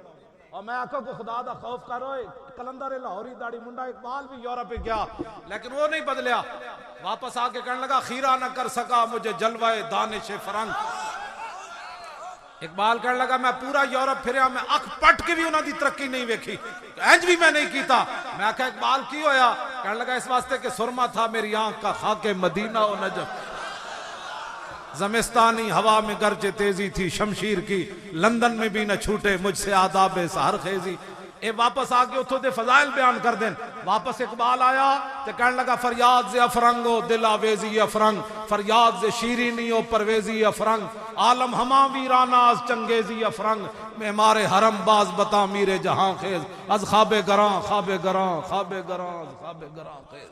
اور میں آکھو کو خدا دا خوف کرو. کلندر لاہوری داڑھی منڈا اقبال بھی یورپ گیا لیکن وہ نہیں بدلیا. واپس آ کے کہنے لگا خیرہ نہ کر سکا مجھے جلوہ دانش فرنگ. اقبال کہنے لگا میں پورا یورپ پھریا میں اکھ پٹ کے بھی انہوں دی ترقی نہیں ویکھی، اینج بھی میں نہیں کیتا. میں کہا اقبال کی ہویا؟ کہنے لگا اس واسطے کہ سرما تھا میری آنکھ کا خاک مدینہ و نجف. زمستانی ہوا میں گرچہ تیزی تھی شمشیر کی، لندن میں بھی نہ چھوٹے مجھ سے آداب سحر خیزی. اے واپس آ کے اتھو دے فضائل بیان کر دیں. واپس اقبال آیا تو کہنے لگا فریاد سے افرنگ و دل آویزی افرنگ، فریاد سے شیرینی و پرویزی افرنگ، عالم ہما ویراناز چنگیزی افرنگ، معمار حرم باز بتا میر جہاں خیز، از خواب گراں خواب گراں خواب گراں از خواب گراں خیز.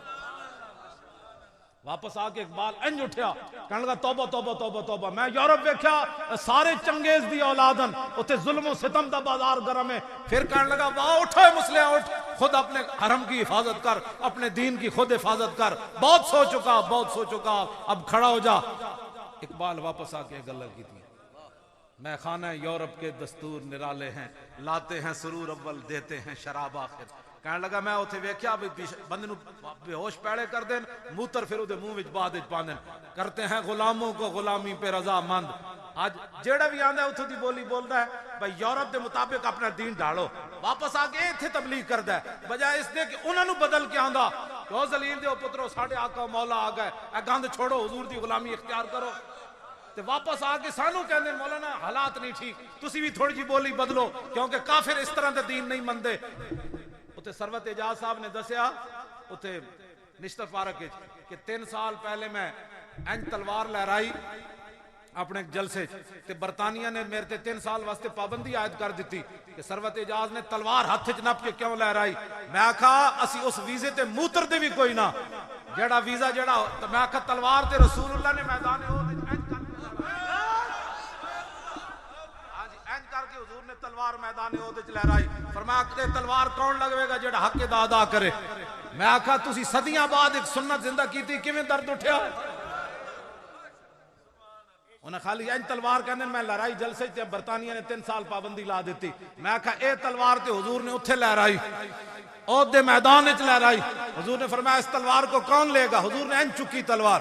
واپس آ کے اقبال انج اٹھیا کہنے لگا توبہ توبہ توبہ توبہ. میں یورپ ویکھیا سارے چنگیز دی اولادن اوتے ظلم و ستم دا بازار گرم ہے. پھر کہنے لگا واہ اٹھو مسلم اٹھ، خود اپنے حرم کی حفاظت کر، اپنے دین کی خود حفاظت کر. بہت سو چکا بہت سو چکا، اب کھڑا ہو جا. اقبال واپس آ کے گلہ کی تھی میں خانہ یورپ کے دستور نرالے ہیں، لاتے ہیں سرور اول دیتے ہیں شراب آخر. کہنے لگا میں اتنے ویکھیا بندے بے ہوش پیڑے کر دین موتر پھر وہ منہ وچ بعد وچ پاندن کرتے ہیں غلاموں کو غلامی پہ رضا مند آج جیڑا بھی آندا ہے اتھوں دی بولی بولدا ہے بھائی یورپ دے مطابق اپنا دین ڈالو واپس آ کے اتھے تبلیغ کردا ہے بجائے اس دے کہ انہاں نو بدل کے آندا کہ ذلیل دے پترو ساڈے آقا مولا آ گئے اے گند چھوڑو حضور دی غلامی اختیار کرو تے واپس آ کے سانو کہندے مولانا حالات نہیں ٹھیک تسی بھی تھوڑی جی بولی بدلو کیونکہ کافر اس طرح دے دین نہیں مندے اتنے سروت اعجاز صاحب نے دسیا اتنے نشتر پارک کہ 3 سال پہلے میں انج تلوار لہرائی اپنے جلسے تے برطانیہ نے میرے تے 3 سال واسطے پابندی عائد کر دیتی کہ سروت اعجاز نے تلوار ہاتھ وچ نپ کے کیوں لہرائی میں آکھا اسی اس ویزے تے موتر دے بھی کوئی نہ جیڑا ویزا جیڑا میں آکھا تلوار تے رسول اللہ نے میدان کر کے حضور نے تلوار میدان احد وچ لہرائی فرمایا کہ تلوار کون لگوے گا جیڑا حق ادا کرے میں آکھا تسی صدیاں بعد ایک سنت زندہ کیتی کیویں درد اٹھیا انہیں خالی این تلوار کہنے میں لہرائی جلسے تے برطانیہ نے 3 سال پابندی لا دیتی میں آکھا اے تلوار تے حضور نے اتھے لہرائی احد دے میدان وچ لہرائی حضور نے فرمایا اس تلوار کو کون لے گا حضور نے این چکی تلوار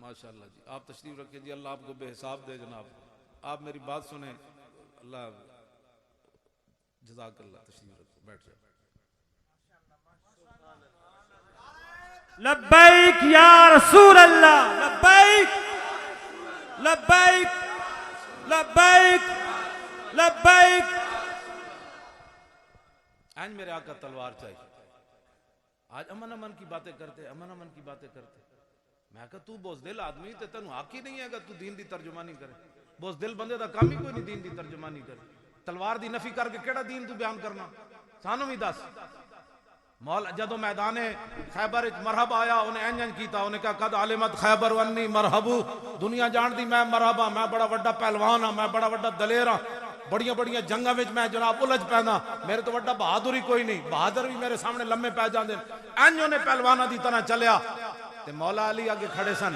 ماشاءاللہ جی آپ تشریف رکھیں جی اللہ آپ کو بے حساب دے جناب آپ میری بات سنیں اللہ جزاک اللہ تشریف رکھیں بیٹھ جائیں لبیک یا رسول اللہ لبیک لبیک لبیک لبیک آج میرے آقا تلوار چاہیے آج امن امن کی باتیں کرتے امن امن کی باتیں کرتے میں کہا تو بوزدل آدمی تے تنو حق ہی نہیں ہے کہ تو دین دی ترجمانی کرے بوزدل بندے دا کام ہی کوئی نہیں دین دی ترجمانی کرے تلوار دی نفی کر کے کیڑا دین تو بیان کرنا سانو بھی دس مولا جدو میدان خیبر مرحبا آیا انہیں انجن کیتا انہیں کہا قد علمت خیبر وانی مرحبو دنیا جان دی میں مرحبا میں بڑا وڈا پہلوان ہاں میں بڑا وڈا دلیر ہاں بڑیاں بڑیاں جنگاں وچ میں جناب الجھ پینا میرے تو وڈا بہادر ہی کوئی نہیں بہادر بھی میرے سامنے لمے پہ جاندے انجوں نے پہلوانہ دی طرح چلیا تے مولا علی آگے کھڑے سن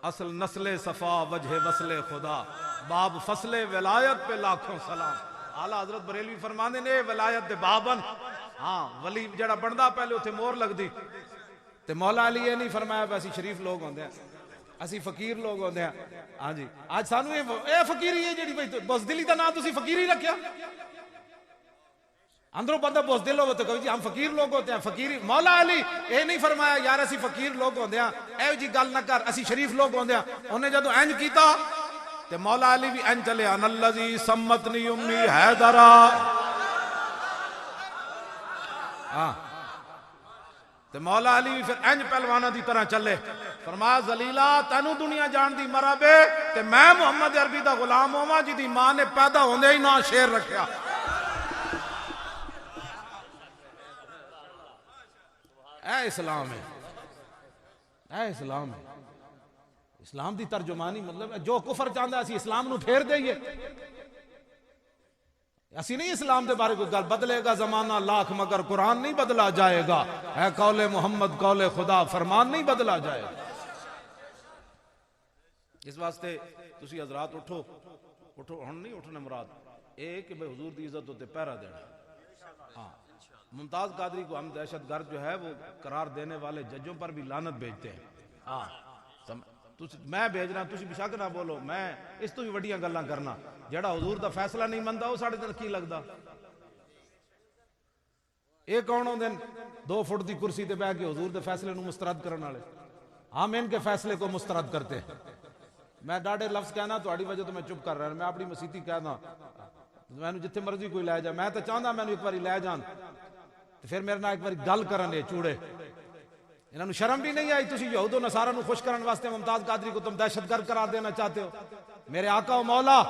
اصل نسل صفا وجہ وصل خدا باب فصل ولایت پہ لاکھوں سلام اعلیٰ حضرت بریلوی فرماندے نے ولایت دے بابن ہاں ولی جڑا بندا پہلے اتھے مور لگ دی تے مولا علی یہ نہیں فرمایا اسی شریف لوگ ہوندے ہیں اسی فقیر لوگ ہوندے ہیں ہاں جی آج سانو اے فقیری ہے جڑی بزدلی دا نام تسی فقیری رکھیا اندروں بندہ بزدل ہوتے کہو جی ہم فقیر لوگ ہوتے ہیں فقیری مولا علی اے نہیں فرمایا یار اسی فقیر لوگ ہوندے ہیں اے جی گل نہ کر اسی شریف لوگ ہوندے ہیں انہیں جدو اینج کیتا تے مولا علی بھی اینج چلے ان الذی سمتنی امی حیدرا ہاں تے مولا علی بھی پھر اینج پہلوانہ دی طرح چلے فرمایا ذلیلا تینو دنیا جان دی مرابے تے میں محمد عربی دا غلام ہوواں جی دی ماں نے پیدا ہوندے ہی نہ شیر رکھیا اے اسلام ہے اے اسلام ہے اسلام دی ترجمانی مطلب جو کفر چاہتا ہے اسی اسلام نو پھیر دئیے اسی نہیں اسلام دے بارے کوئی گل بدلے گا زمانہ لاکھ مگر قرآن نہیں بدلا جائے گا اے قول محمد قول خدا فرمان نہیں بدلا جائے گا اس واسطے تسی حضرات اٹھو اٹھو ہن نہیں اٹھنے مراد اے کہ بھئی حضور دی عزت ہوتے پیرا دینا ہاں ممتاز قادری کو ہم دہشت گرد جو ہے وہ قرار دینے والے ججوں پر بھی لعنت بھیجتے ہیں ہاں میں بھیج رہا تسی بشک نہ بولو میں اس تو بھی وڈیاں گلاں کرنا جڑا حضور دا فیصلہ نہیں مندا وہ ساڈے تے کی لگدا اے کون ہوندے 2 فٹ دی کرسی تے بیٹھ کے حضور دے فیصلے نو مسترد کرن والے ہم ان کے فیصلے کو مسترد کرتے ہیں میں ڈاڈے لفظ کہنا تہاڈی وجہ تو میں چپ کر رہا میں اپنی مسیتی کہنا میں جتھے مرضی کوئی لے جا میں تو چاہندا میں ایک باری لے جان پھر میرے نال ایک باری گل کرن یہ چوڑے انہاں نو شرم بھی نہیں آئی تسی یہود و نصارہ نو خوش کرن واسطے ممتاز قادری کو تم دہشت گرد قرار دینا چاہتے ہو میرے آقا و مولا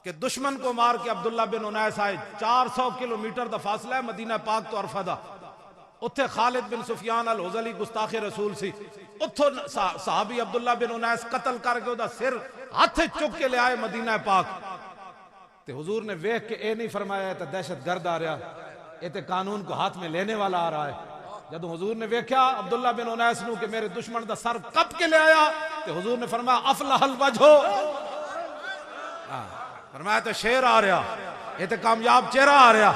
کہ دشمن کو مار کے عبداللہ بن انیس آئے 400 کلومیٹر دا فاصلہ ہے مدینہ پاک تو عرفہ دا اتھے خالد بن سفیان الحزلی گستاخ رسول سی اتھو صحابی عبداللہ بن انیس قتل کر کے دا سر ہاتھ چک کے لے آئے مدینہ پاک تے حضور نے ویکھ کے اے نہیں فرمایا تے دہشت گرد آ رہا اے تے قانون کو ہاتھ میں لینے والا آ رہا ہے جب حضور نے ویکھیا عبداللہ بن انیس نو کہ میرے دشمن دا سر کپ کے لے آیا تو حضور نے فرمایا افلح الوجہ، فرمایا تو شیر آ رہا، یہ تو کامیاب چہرہ آ رہا۔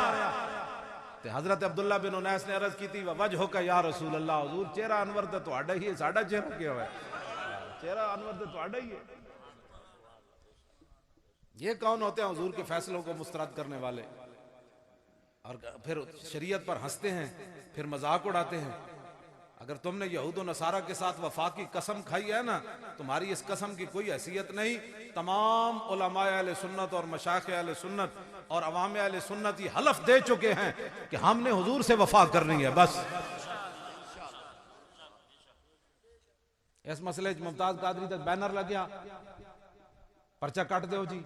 تو حضرت عبداللہ بن انیس نے عرض کی تھی وجہ کا یا رسول اللہ، حضور چہرہ انور تو تہاڈا ہی ہے، ساڈا چہرہ کیا ہے؟ چہرہ انور تو تہاڈا ہی ہے۔ یہ کون ہوتے ہیں حضور کے فیصلوں کو مسترد کرنے والے، اور پھر شریعت پر ہنستے ہیں، پھر مذاق اڑاتے ہیں۔ اگر تم نے یہود و نصارہ کے ساتھ وفا کی قسم کھائی ہے نا، تمہاری اس قسم کی کوئی حیثیت نہیں۔ تمام علماء اہل سنت اور مشائخ اہل سنت اور عوام اہل سنت یہ حلف دے چکے ہیں کہ ہم نے حضور سے وفا کرنی ہے بس۔ اس مسئلے ممتاز قادری تک بینر لگیا، پرچہ کٹ دیو جی،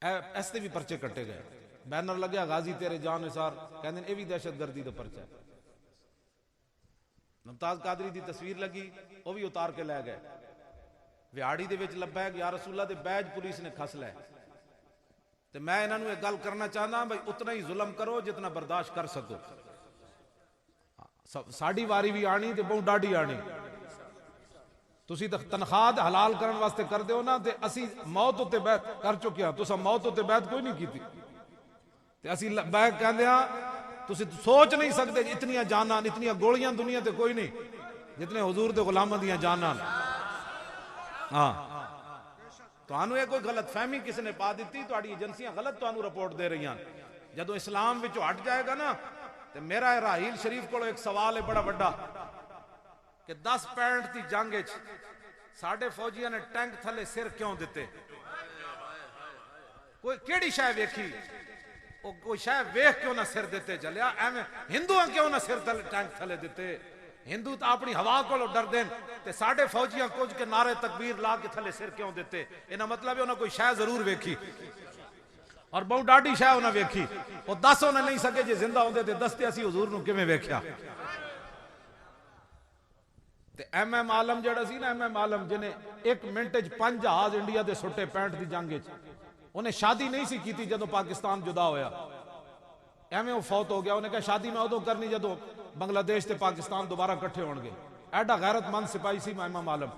ایسے بھی پرچے کٹے گئے، بینر لگیا غازی تیرے جان نثار، کہندے یہ بھی دہشت گردی دا پرچہ۔ ممتاز قادری دی تصویر لگی، وہ بھی اتار کے لے گئے۔ وہاڑی دے وچ لبیک یا رسول اللہ دے بیج پولیس نے کھس لے۔ تے میں انہاں نوں ایک گل کرنا چاہنا بھائی اتنا ہی ظلم کرو جتنا برداشت کر سکو۔ ساڈی واری بھی آنی تے بہت ڈاڈی آنی۔ تسی تنخواہ حلال کرن واسطے کر دیو نا، تے اسی موت تے بیعت کر چکے ہاں، تساں موت تے بیعت کوئی نہیں کیتی۔ تے اسی بیعت کہندے ہاں تسی سوچ نہیں سکتے اتنی جاناں اتنی گولیاں دنیا تے کوئی نہیں جتنے حضور دے غلاماں دیاں جاناں۔ ہاں تانوں یہ کوئی غلط فہمی کس نے پا دیتی، تہاڈی ایجنسیاں غلط تانوں رپورٹ دے رہی ہیں۔ جدوں اسلام وچوں ہٹ جائے گا نا تے میرا راحیل شریف کو ایک سوال ہے بڑا بڑا کہ 1065 دی جنگ وچ ساڈے فوجیاں نے ٹینک تھلے سر کیوں دتے؟ کوئی کیڑی شے ویکھی؟ کوئی شاید ویخ کیوں نہ سر دیتے چلیا؟ ایویں ہندوؤں کیوں نہ سر ٹینک تھلے دیتے؟ ہندو تو اپنی ہوا کو ڈر دین تے ساڈے فوجیاں کچھ کے نعرے تکبیر لا کے تھلے سر کیوں دیتے؟ انہاں مطلب ہے انہاں کوئی شاید ضرور ویکھی اور بہت ڈاڈی شاید انہاں ویکھی، وہ دس انہاں نہیں سکے جے زندہ ہوندے تے دستے اسی حضور نو کیویں ویکھیا۔ تے ایم عالم جڑا سی نا، ایم عالم جنے 1 منٹ وچ 5 جہاز انڈیا دے سٹے 65 دی جنگ وچ، انہیں شادی نہیں سی کیتی جدو پاکستان جدا ہویا، ایویں وہ فوت ہو گیا۔ انہیں کہا شادی میں ادو کرنی جدو بنگلہ دیش تے پاکستان دوبارہ کٹھے ہون گے۔ ایڈا غیرت مند سپاہی سی امام عالم۔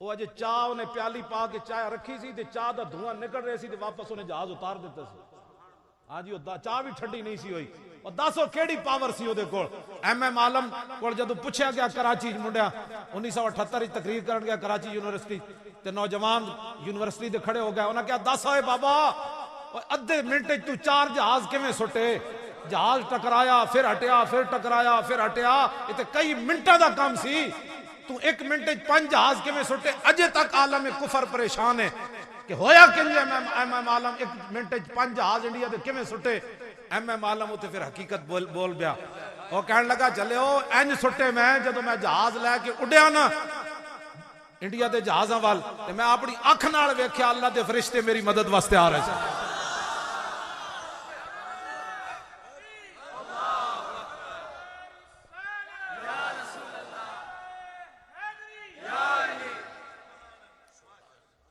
وہ اجے چاہ انہیں پیالی پا کے چائے رکھی سی تے چاہ دا دھواں نکل رہے سی تے واپس انہیں جہاز اتار دیتا سی۔ ہاں جی چاہ بھی ٹھنڈی نہیں سی ہوئی۔ اور دسو کیڑی پاور سی دے کول؟ ایم عالم کول جدو پوچھا گیا کراچی منڈیا 1978 تقریر کرن گیا کراچی یونیورسٹی تے نوجوان یونیورسٹی دے کھڑے ہو گئے، انہاں کہا دس ہوئے بابا ادھے منٹ تو 4 جہاز کیویں سٹے؟ جہاز ٹکرایا پھر ہٹیا پھر ٹکرایا پھر ہٹیا، یہ تے کئی منٹاں دا کام سی، تو 1 منٹ 5 جہاز کیویں سٹے؟ اجے تک عالم کفر پریشان ہے کہ ہویا کنج ایم عالم 1 منٹ 5 جہاز انڈیا دے کیویں سٹے؟ ایم عالم تے پھر حقیقت بول گیا، وہ کہنے لگا چلے او انج سٹے میں جدو میں جہاز لے کے اڈیا نا انڈیا دے جہازاں وال تے میں اپنی اکھ نال ویکھیا اللہ دے فرشتے میری مدد واسطے آ رہے سن۔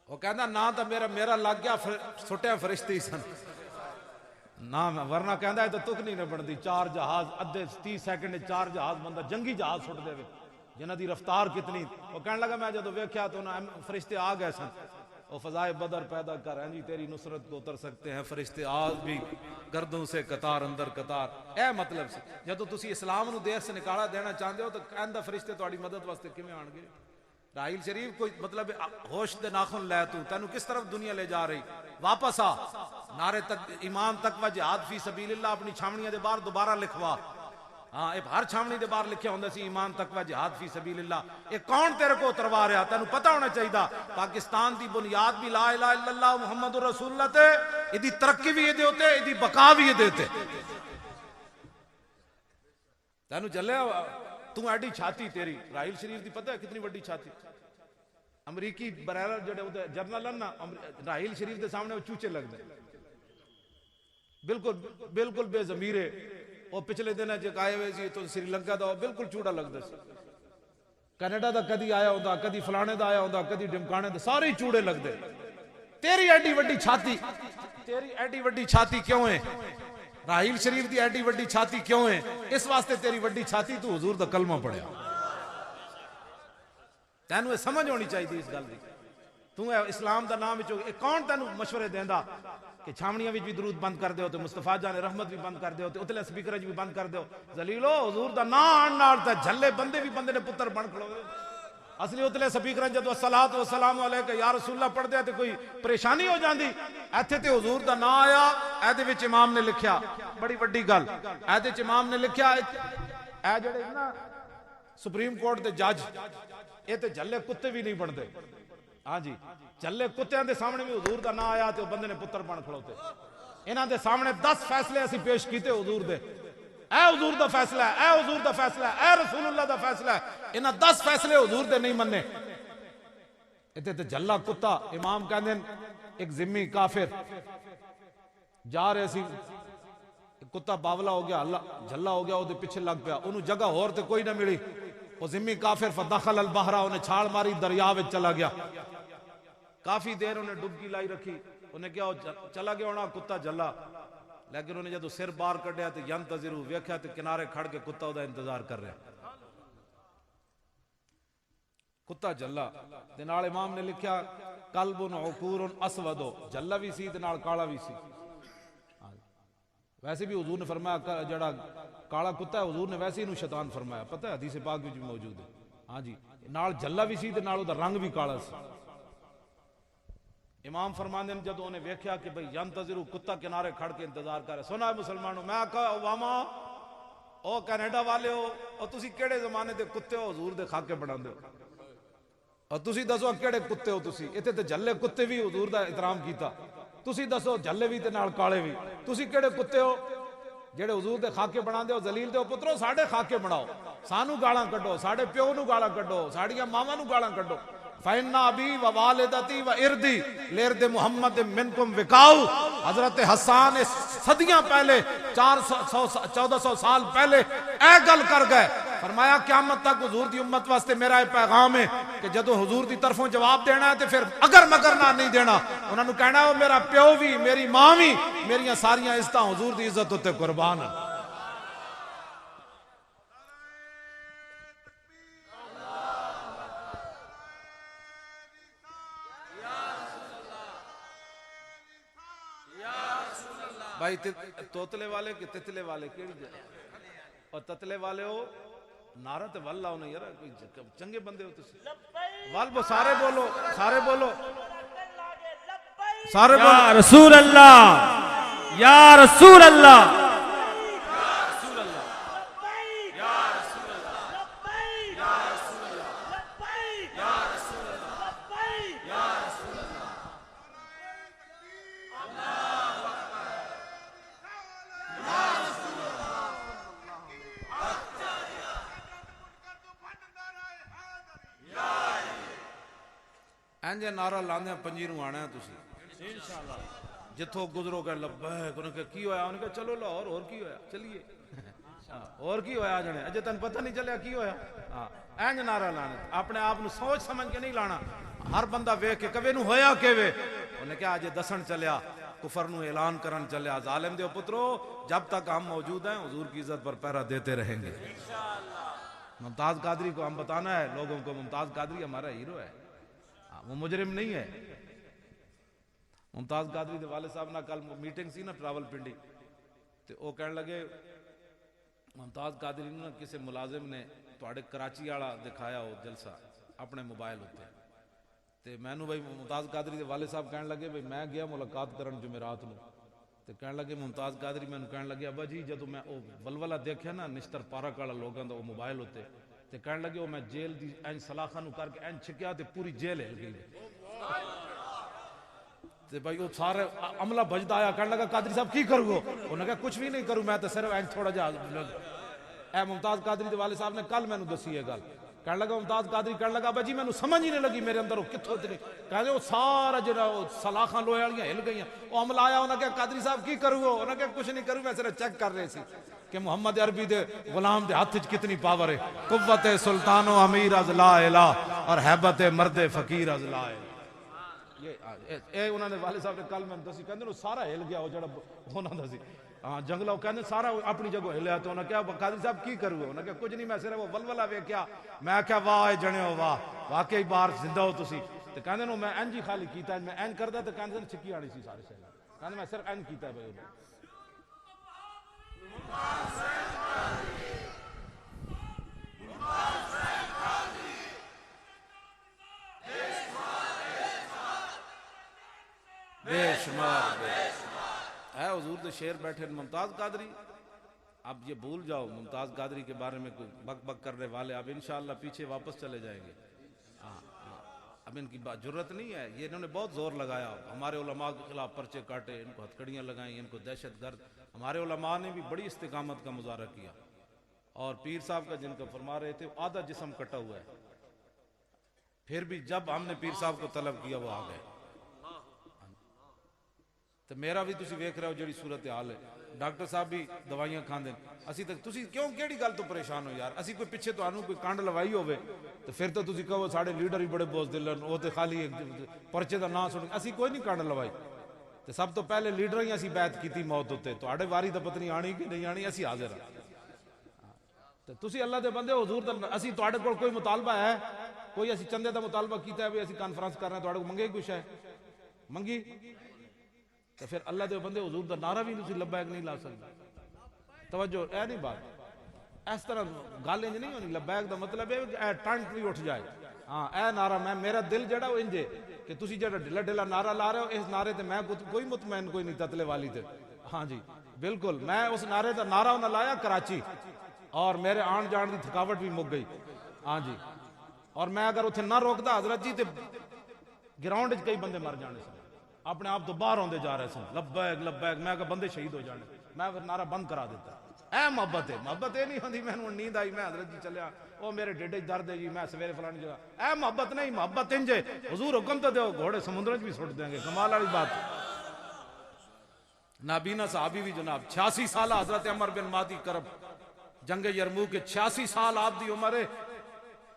وہ کہنا نہ تو میرا لگ گیا سٹیا فرشتے ہی سن نہ، ورنہ کہندا ہے تو تک نہیں بنتی 4 جہاز ادھے 30 سیکنڈ 4 جہاز بندہ جنگی جہاز سٹ دے جنہ دی رفتار کتنی۔ وہ کہنے لگا میں جدو ویکھیا تو فرشتے آ گئے سن، وہ فضائے بدر پیدا کر ہیں جی تیری نصرت کو اتر سکتے ہیں فرشتے آج بھی گردوں سے قطار اندر قطار۔ اے مطلب سے جدو تسی اسلام نو دیر سے نکالا دینا چاہتے ہو تو کہندا فرشتے تہاڈی مدد واسطے کیویں آن گے؟ راحیل شریف کوئی مطلب ہوش دے ناخن لے تو تینوں کس طرف دنیا لے جا رہی؟ واپس آ، نعرے تک ایمان تقوی جہاد فی سبیل اللہ اپنی چھاونیاں دے باہر دوبارہ لکھوا۔ ہاں اے ہر چھاونی دے باہر لکھیا ہوندا سی ایمان تقوی جہاد فی سبیل اللہ۔ اے کون تیرے کو اتروا رہا؟ تینوں پتہ ہونا چاہیے پاکستان دی بنیاد بھی لا الہ الا اللہ محمد رسول اللہ تے، ایدی ترقی بھی یہ ہوتے ایدی بقا بھی یہ دیتے۔ تینوں چلے تو ایڈی چھاتی تیری راحیل شریف دی پتہ ہے کتنی بڑی چھاتی؟ امریکی برائر جڑے جرنل ہیں نا راحیل شریف دے سامنے وہ چوچے لگ دے، بالکل بے ضمیرے۔ وہ پچھلے دن آئے ہوئے سی تو سری لنکا دا بالکل چوڑا لگ دے سی، کینیڈا دا کدی آیا ہوندا کدی فلانے دا آیا ہوندا کدی ڈمکانے دا، سارے چوڑے لگ دے۔ تیری ایڈی وڈی چھاتی، تیری ایڈی وڈی چھاتی کیوں ہے؟ راحیل شریف دی ایڈی وڈی چھاتی کیوں ہے؟ اس واسطے تیری وڈی چھاتی تو حضور دا کلمہ پڑھیا۔ تینوں یہ سمجھ ہونی چاہیے اس گل کی. تو اسلام دا نام وچ کون تینوں مشورے دیندا کہ چھاونیاں وچ بھی درود بند کر دیو تے مصطفیٰ جان رحمت بھی بند کر دیو تے اتلے سپیکر وچ بھی بند کر دیو. ذلیلو حضور دا نام آن نال تے جھلے بندے بھی بندے نے پتر بن کھلوے. اصلی اتلے سپیکر جدو الصلاۃ والسلام علیک یا رسول اللہ پڑھ دیا تے کوئی پریشانی ہو جاندی. ایتھے تے حضور دا نام آیا, ایدے وچ امام نے لکھیا بڑی وڈی گل, ایدے وچ امام نے لکھیا اے جڑے نا سپریم کورٹ دے جج اے تے جھلے کتے بھی نہیں بنتے. ہاں جی, جھلے کتےاں دے سامنے بھی حضور دا نام آیا تے بندے نے پتر بن کھڑوتے. انہاں دے سامنے 10 فیصلے اسی پیش کیتے حضور دے, اے حضور دا فیصلہ ہے, اے حضور دا فیصلہ ہے, اے رسول اللہ دا فیصلہ ہے. انہاں 10 فیصلے حضور دے نہیں مننے. ایتھے تے جھلا کتا امام کہندے ایک ذمی کافر جا رہے سی, کتا باولا ہو گیا, جھلا ہو گیا, او دے پیچھے لگ پیا, انہوں جگہ ہور تے کوئی نہ ملی. وہ ذمی کافر فدخل البحر, انہیں چھال ماری دریا وچ چلا گیا. کافی دیر انہیں ڈبکی لائی رکھی, انہیں کیا چلا گیا ہونا کتا جھلا, لیکن انہیں جدو سر باہر کڈیا تے ینتظرو ویکھیا تے کنارے کھڑ کے کتا دا انتظار کر رہا. کتا جھلا تے نال امام نے لکھیا قلب عقور اسود, جھلا بھی سی تے نال کالا بھی سی. ویسے بھی حضور نے فرمایا جڑا کالا کتا ہے حضور نے ویسے ہی شیطان فرمایا, پتہ ہے حدیث پاک وچ بھی موجود ہے. ہاں جی, نال جھلا بھی سی تے نال دا رنگ بھی کالا سی. امام فرماندے نے جدو انہیں ویکھیا کہ بھئی ینتظرو کتا کنارے کھڑ کے انتظار کر رہے. سنا ہے مسلمانوں, میں آکھا اوباما او کینیڈا والے ہو, اور تسی کیڑے زمانے دے کتے ہو حضور دے خاکے بناندے ہو, اور تسی دسو کیڑے کتے ہو تسی. ایتھے تے جھلے کتے بھی حضور دا احترام کیتا, تسی دسو جھلے بھی تے نال کالے بھی, تسی کیڑے کتے ہو جڑے حضور دے خاکے بناندے ہو. ذلیل دے پترو ساڈے خاکے بناؤ, سانو گالاں کڈو, ساڈے پیو نو گالاں کڈو, ساڈیاں ماواں نو گالاں کڈو. فَإِنَّ أَبِي وَوَالِدَتِي وَإِرْدِي لِإِرْدِ مُحَمَّدٍ مِنْكُمْ وِقَاؤُ. حضرت حسان صدیاں پہلے 1400 سال پہلے اے گل کر گئے. فرمایا قیامت تک حضور دی امت واسطے میرا یہ پیغام ہے کہ جدو حضور دی طرفوں جواب دینا ہے تو پھر اگر مگر نہ نہیں دینا, انہوں نے کہنا ہے میرا پیو بھی, میری ماں بھی, میریاں ساریاں عزتاں حضور دی عزت ہوتے قربان ہیں. بھائی توتلے والے کہ تتلے والے کیڑی جگہ, اور تتلے والے ہو نعرہ تے واللہ ہونا یار, کوئی چنگے بندے ہو تسی. والبو سارے بولو, سارے بولو, سارے بولو. یا رسول اللہ, یا رسول اللہ, انجے نعرہ لاندے پنجیروں آنا ہے تسی انشاءاللہ. جتھوں گزرو کہ لبیک, انہوں نے کہا کی ہویا, انہوں نے کہا چلو لاہور, اور کی ہویا, چلیے اور کی ہویا جنے, اجے تن پتہ نہیں چلیا کی ہویا. انج نعرہ لانا, اپنے آپ نو سوچ سمجھ کے نہیں لانا. ہر بندہ ویکھ کے کبھی نو ہویا کیوے, انہوں نے کہا اجے دسن چلیا, کفر نو اعلان کرن چلیا. ظالم دیو پترو, جب تک ہم موجود ہیں حضور کی عزت پر پہرا دیتے رہیں گے. ممتاز قادری کو ہم بتانا ہے لوگوں کو, ممتاز قادری ہمارا ہیرو ہے, وہ مجرم نہیں ہے. ممتاز قادری دے والد صاحب نہ کل میٹنگ سی نا ٹراول پنڈی, تے او کہنے لگے ممتاز قادری نے کسی ملازم نے تواڈے کراچی والا دکھایا ہو جلسہ اپنے موبائل ہوتے, تے مینوں بھائی ممتاز قادری دے والد صاحب کہنے لگے بھائی میں گیا ملاقات کرن جمعرات نو, تے کہنے لگے ممتاز قادری مینوں کہنے لگے ابا جی جدوں میں او ولولہ دیکھیا نا نشتر پارک والا لوگاں دا او موبائل ہوتے, تے کہنے لگے وہ میں جیل دی این سلاخہ نو کر کے این چھکیا تے پوری جیل ہل گئی. تے بھائی وہ سارے عملہ بجدا آیا, کہنے لگا قادری صاحب کی کرو گو, انہوں نے کہا کچھ بھی نہیں کروں میں تے صرف این تھوڑا جا. اے ممتاز قادری دے والد صاحب نے کل مینوں دسی ہے گل, کہنے لگا ممتاز قادری کہنے لگا بھائی جی مینوں سمجھ ہی نہیں لگی میرے اندر وہ کتھوں اتنی, کہندے وہ سارا جڑا وہ سلاخاں لوہے والیاں ہل گئیاں. وہ عملہ آیا, انہوں نے کہا قادری صاحب کی کرو گو, انہوں نے کہا کچھ نہیں کروں میں صرف چیک کر رہے سی کہ محمد عربی دے غلام دے ہاتھ وچ کتنی پاور ہے. قوت سلطان و امیر از لا الہ اور ہیبت مرد فقیر از لا الہ. یہ انہوں نے والد صاحب نے کل میں دسی, کہندے نو سارا ہل گیا وہ جڑا انہاں دا سی. ہاں جنگلا کہنے سارا اپنی جگہ ہلیا تو انہوں نے کہا قادری صاحب کی کرو انہوں نے کہا کچھ نہیں میں صرف وہ ولولہ ویکھیا میں کہا واہ جنے ہو واہ واقعی بار زندہ ہو تسی تو کہنے نو میں این جی خالی کیتا ہے میں این کردا تو کہنے چھکی آنی سی سارے شہر کہنے میں صرف این کیتا ہے بھائی بے شمار اے حضور دے شیر بیٹھے ممتاز قادری اب یہ بھول جاؤ ممتاز قادری کے بارے میں کوئی بک بک کرنے والے اب انشاءاللہ پیچھے واپس چلے جائیں گے اب ان کی بات جرت نہیں ہے یہ انہوں نے بہت زور لگایا ہمارے علماء کے خلاف پرچے کاٹے ان کو ہتھکڑیاں لگائیں ان کو دہشت گرد ہمارے علماء نے بھی بڑی استقامت کا مظاہرہ کیا اور پیر صاحب کا جن کا فرما رہے تھے آدھا جسم کٹا ہوا ہے پھر بھی جب ہم نے پیر صاحب کو طلب کیا وہ آ گئے تو میرا بھی تسی ویکھ رہے ہو جڑی صورتحال ہے ڈاکٹر صاحب بھی دوائیاں کھاندے اسی تک تسی کیوں کیڑی گل تو پریشان ہو یار اسی کوئی پیچھے تانوں کوئی کانڈ لوائی ہوے تو پھر تو تسی کہو ساڈے لیڈر ہی بڑے بوزدل ہیں وہ تے خالی پرچے دا نام سن اسی کوئی نہیں کانڈ لوائی تے سب تو پہلے لیڈر ہی اسی بیعت کیتی موت ہوتے تواڈے واری تے پتہ نہیں آنی کہ نہیں آنی اسی حاضر ہاں تے تسی اللہ دے بندے حضور دا اسی تواڈے کول کوئی مطالبہ ہے کوئی اسی چندے دا مطالبہ کیتا ہے بھی اسی کانفرنس کر رہے ہیں تواڈے کو منگے کچھ ہے منگی تو پھر اللہ دے بندے حضور دا نعرہ بھی تسی لبیک نہیں لا سکتے توجہ اے نہیں بات اس طرح گل انج نہیں ہونی لبیک دا مطلب ہے اے ٹنٹ بھی اٹھ جائے ہاں اے نعرہ میں میرا دل جڑا وہ انجے کہ تسی جڑا ڈھلا ڈھلا نعرہ لا رہے ہو اس نعرے تے میں کوئی مطمئن کوئی نہیں تتلے والی تے ہاں جی بالکل میں اس نعرے دا نعرہ انہاں لایا کراچی اور میرے آن جان دی تھکاوٹ بھی مک گئی ہاں جی اور میں اگر اتنے نہ روکدا حضرت جی تے گراؤنڈ وچ کئی بندے مر جانے سن اپنے آپ تو باہر ہوندے جا رہے سن لبیک لبیک میں کہ بندے شہید ہو جانے میں پھر نعرہ بند کرا دیتا اے محبت اے نہیں ہوندی مینوں نیند آئی میں حضرت جی چلیا او میرے ڈیڈ وچ درد ہے جی میں سویرے فلانی جگہ اے محبت نہیں محبت انجے حضور حکم تے دیو گھوڑے سمندر وچ بھی سٹ دیں گے کمال والی بات نابینا صحابی بھی جناب 86 سال حضرت عمر بن مادی کرب جنگ یرموک کے 86 سال آپ دی عمر ہے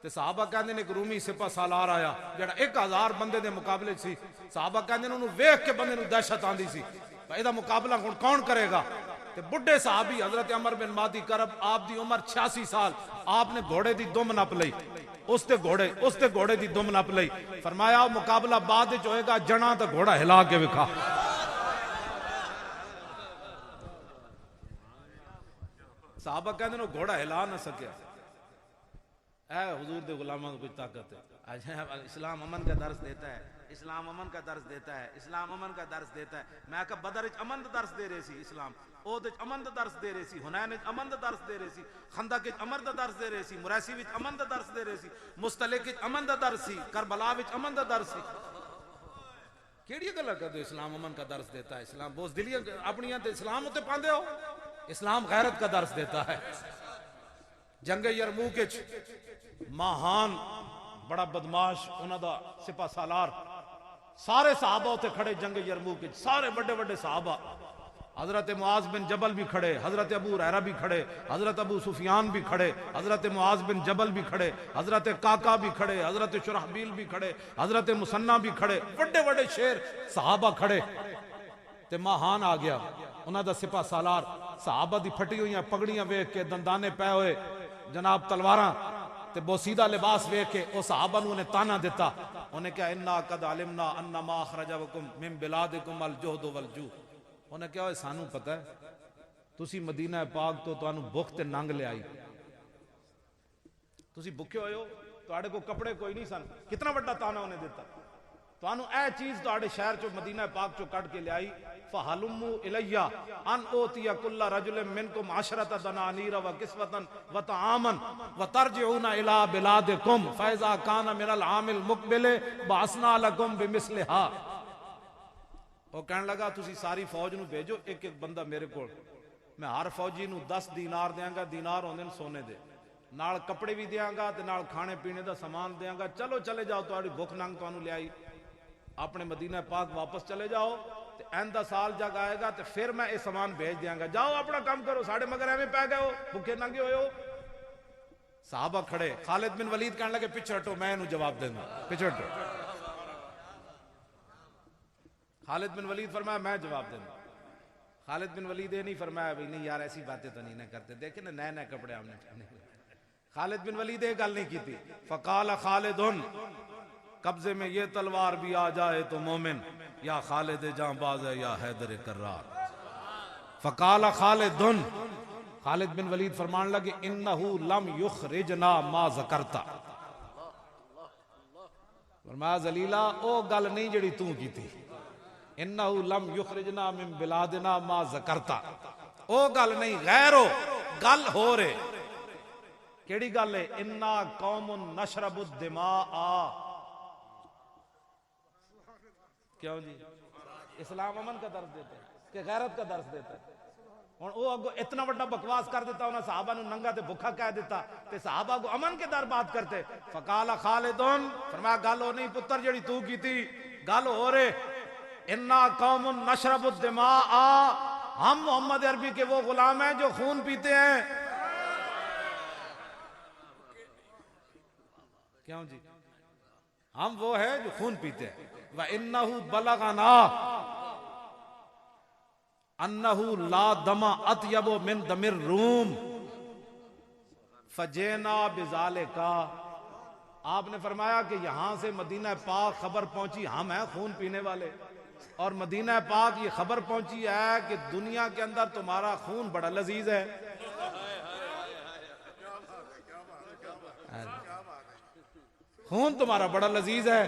تے صحابہ کہندے نے ایک رومی سپاہ سالار آیا جڑا 1000 بندے دے مقابلے سی صحابہ کہندے نے انہوں ویکھ کے بندے نوں دہشت آندی سی بھائی دا مقابلہ کون کرے گا تے بڈھے صحابی حضرت عمر بن مادی کرب آپ دی عمر 86 سال آپ نے گھوڑے دی دم نپ لئی اس تے گھوڑے دی دم نپ لئی فرمایا مقابلہ بعد وچ ہوئے گا جنا تے گھوڑا ہلا کے وکھا صحابہ کہندے نے گھوڑا ہلا نہ سکیا اے حضور دے غلاموں کو کچھ طاقت ہے اسلام امن کا درس دیتا ہے اسلام امن کا درس دیتا ہے اسلام امن کا درس دیتا ہے میں کہ بدر وچ امن دا درس دے رہے سی اسلام اود وچ امن دا درس دے رہے سی حنین وچ امن دا درس دے رہے سی خندق وچ امن دا درس دے رہے سی مریسی وچ امن دا درس دے رہے سی مستلق وچ امن دا درس سی کربلا وچ امن دا درس سی کیڑی گلاں کردے اسلام امن کا درس دیتا ہے اسلام بوزدلیاں اپنیاں تے اسلام تے پاندے ہو اسلام غیرت کا درس دیتا ہے جنگ یرموک وچ ماہان بڑا بدماش انہاں دا سپاہ سالار سارے صحابہ ہوتے کھڑے جنگ یرموک وچ سارے بڑے بڑے صحابہ حضرت معاذ بن جبل بھی کھڑے حضرت ابو ہریرہ بھی کھڑے حضرت ابو سفیان بھی کھڑے حضرت معاذ بن جبل بھی کھڑے حضرت قعقاع بھی کھڑے حضرت شرحبیل بھی کھڑے حضرت مسنہ بھی کھڑے بڑے بڑے شیر صحابہ کھڑے تے ماہان آ گیا انہاں دا سپاہ سالار صحابہ دی پھٹی ہوئی پگڑیاں ویکھ کے دندانے پے ہوئے جناب تلواراں تے بوسیدہ لباس ویکھ کے او صحابہ نوں نے تانا دیتا انہیں کہا انا قد علمنا ان ما اخرجکم من بلادکم الجهد والجوع انہیں کہا سانوں پتہ ہے تسی مدینہ پاک تو تانوں بھوک تے ننگ لے آئی تسی بھوکے ہوئے ہو تواڈے کو کپڑے کوئی نہیں سن کتنا بڑا تانا انہیں دیتا تانوں اے چیز تواڈے شہر چوں مدینہ پاک چوں کٹ کے لے آئی فحلموا الیہ ان اوتی کل رجل منکم 10 دنانیر وکسوۃ وطعاما وترجعون الی بلادکم فاذا کان من العام المقبل بعثنا لکم بمثلها وہ کہنے لگا تسی ساری فوج نو بھیجو ایک ایک بندہ میرے کول میں ہر فوجی نو 10 دینار دیاں گا دینار ہوندے سونے دے نال کپڑے بھی دیاں گا تے نال کھانے پینے دا سامان دیاں گا چلو چلے جاؤ تہاڈی بھوک ننگ تانوں لے آئی اپنے مدینہ پاک واپس چلے جاؤ تے ایندا سال جگ آئے گا تے پھر میں یہ سامان بھیج دیاں گا جاؤ اپنا کام کرو ساڑھے مگر ایویں پے گئے ہو بھوکے ننگے ہوئے ہو صحابہ کھڑے خالد بن ولید کہنے لگے پیچھے ہٹو میں انہوں جواب دینا پیچھے ہٹو خالد بن ولید فرمایا میں جواب دینا خالد بن ولید نے نہیں فرمایا بھائی نہیں یار ایسی باتیں تو نہیں نہ کرتے، دیکھیں نا نئے نئے کپڑے ہم نے پہنے ہوئے۔ خالد بن ولید یہ گل نہیں کی تھی۔ فقال خالد، قبضے میں یہ تلوار بھی آ جائے تو مومن، یا خالد جاں باز ہے یا حیدر کرار۔ فقال خالد، خالد بن ولید فرمان لگے انہو لم یخرجنا ما ذکرتا، فرمایا ذلیلہ او گل نہیں جڑی تو کی تھی، انہو لم یخرجنا من بلادنا ما ذکرتا، او گل نہیں، غیر ہو گل ہو رہے، کیڑی گل ہے؟ انا قوم نشرب الدماء، کیوں جی؟ اسلام امن کا درس دیتا ہے کہ غیرت کا درس دیتا ہے؟ اور وہ اگو اتنا بڑا بکواس کر دیتا، انہاں صحابہ نے ننگا تے بھکھا کہہ دیتا تے صحابہ کو امن کے در بات کرتے۔ فقال خالدون، فرمایا گل ہو نہیں پتر جڑی تو کی تھی، گل ہو رہے انا قوم نشرب الدماء، ہم محمد عربی کے وہ غلام ہیں جو خون پیتے ہیں۔ کیوں جی؟ ہم وہ ہیں جو خون پیتے ہیں۔ وَإِنَّهُ بَلَغَنَا أَنَّهُ لَا دَمَ أَطْيَبُ مِن دَمِ الرُّومِ فَجِئْنَا بِذَلِكَ، آپ نے فرمایا کہ یہاں سے مدینہ پاک خبر پہنچی، ہم ہیں خون پینے والے، اور مدینہ پاک یہ خبر پہنچی ہے کہ دنیا کے اندر تمہارا خون بڑا لذیذ ہے۔ خون تمہارا بڑا لذیذ ہے،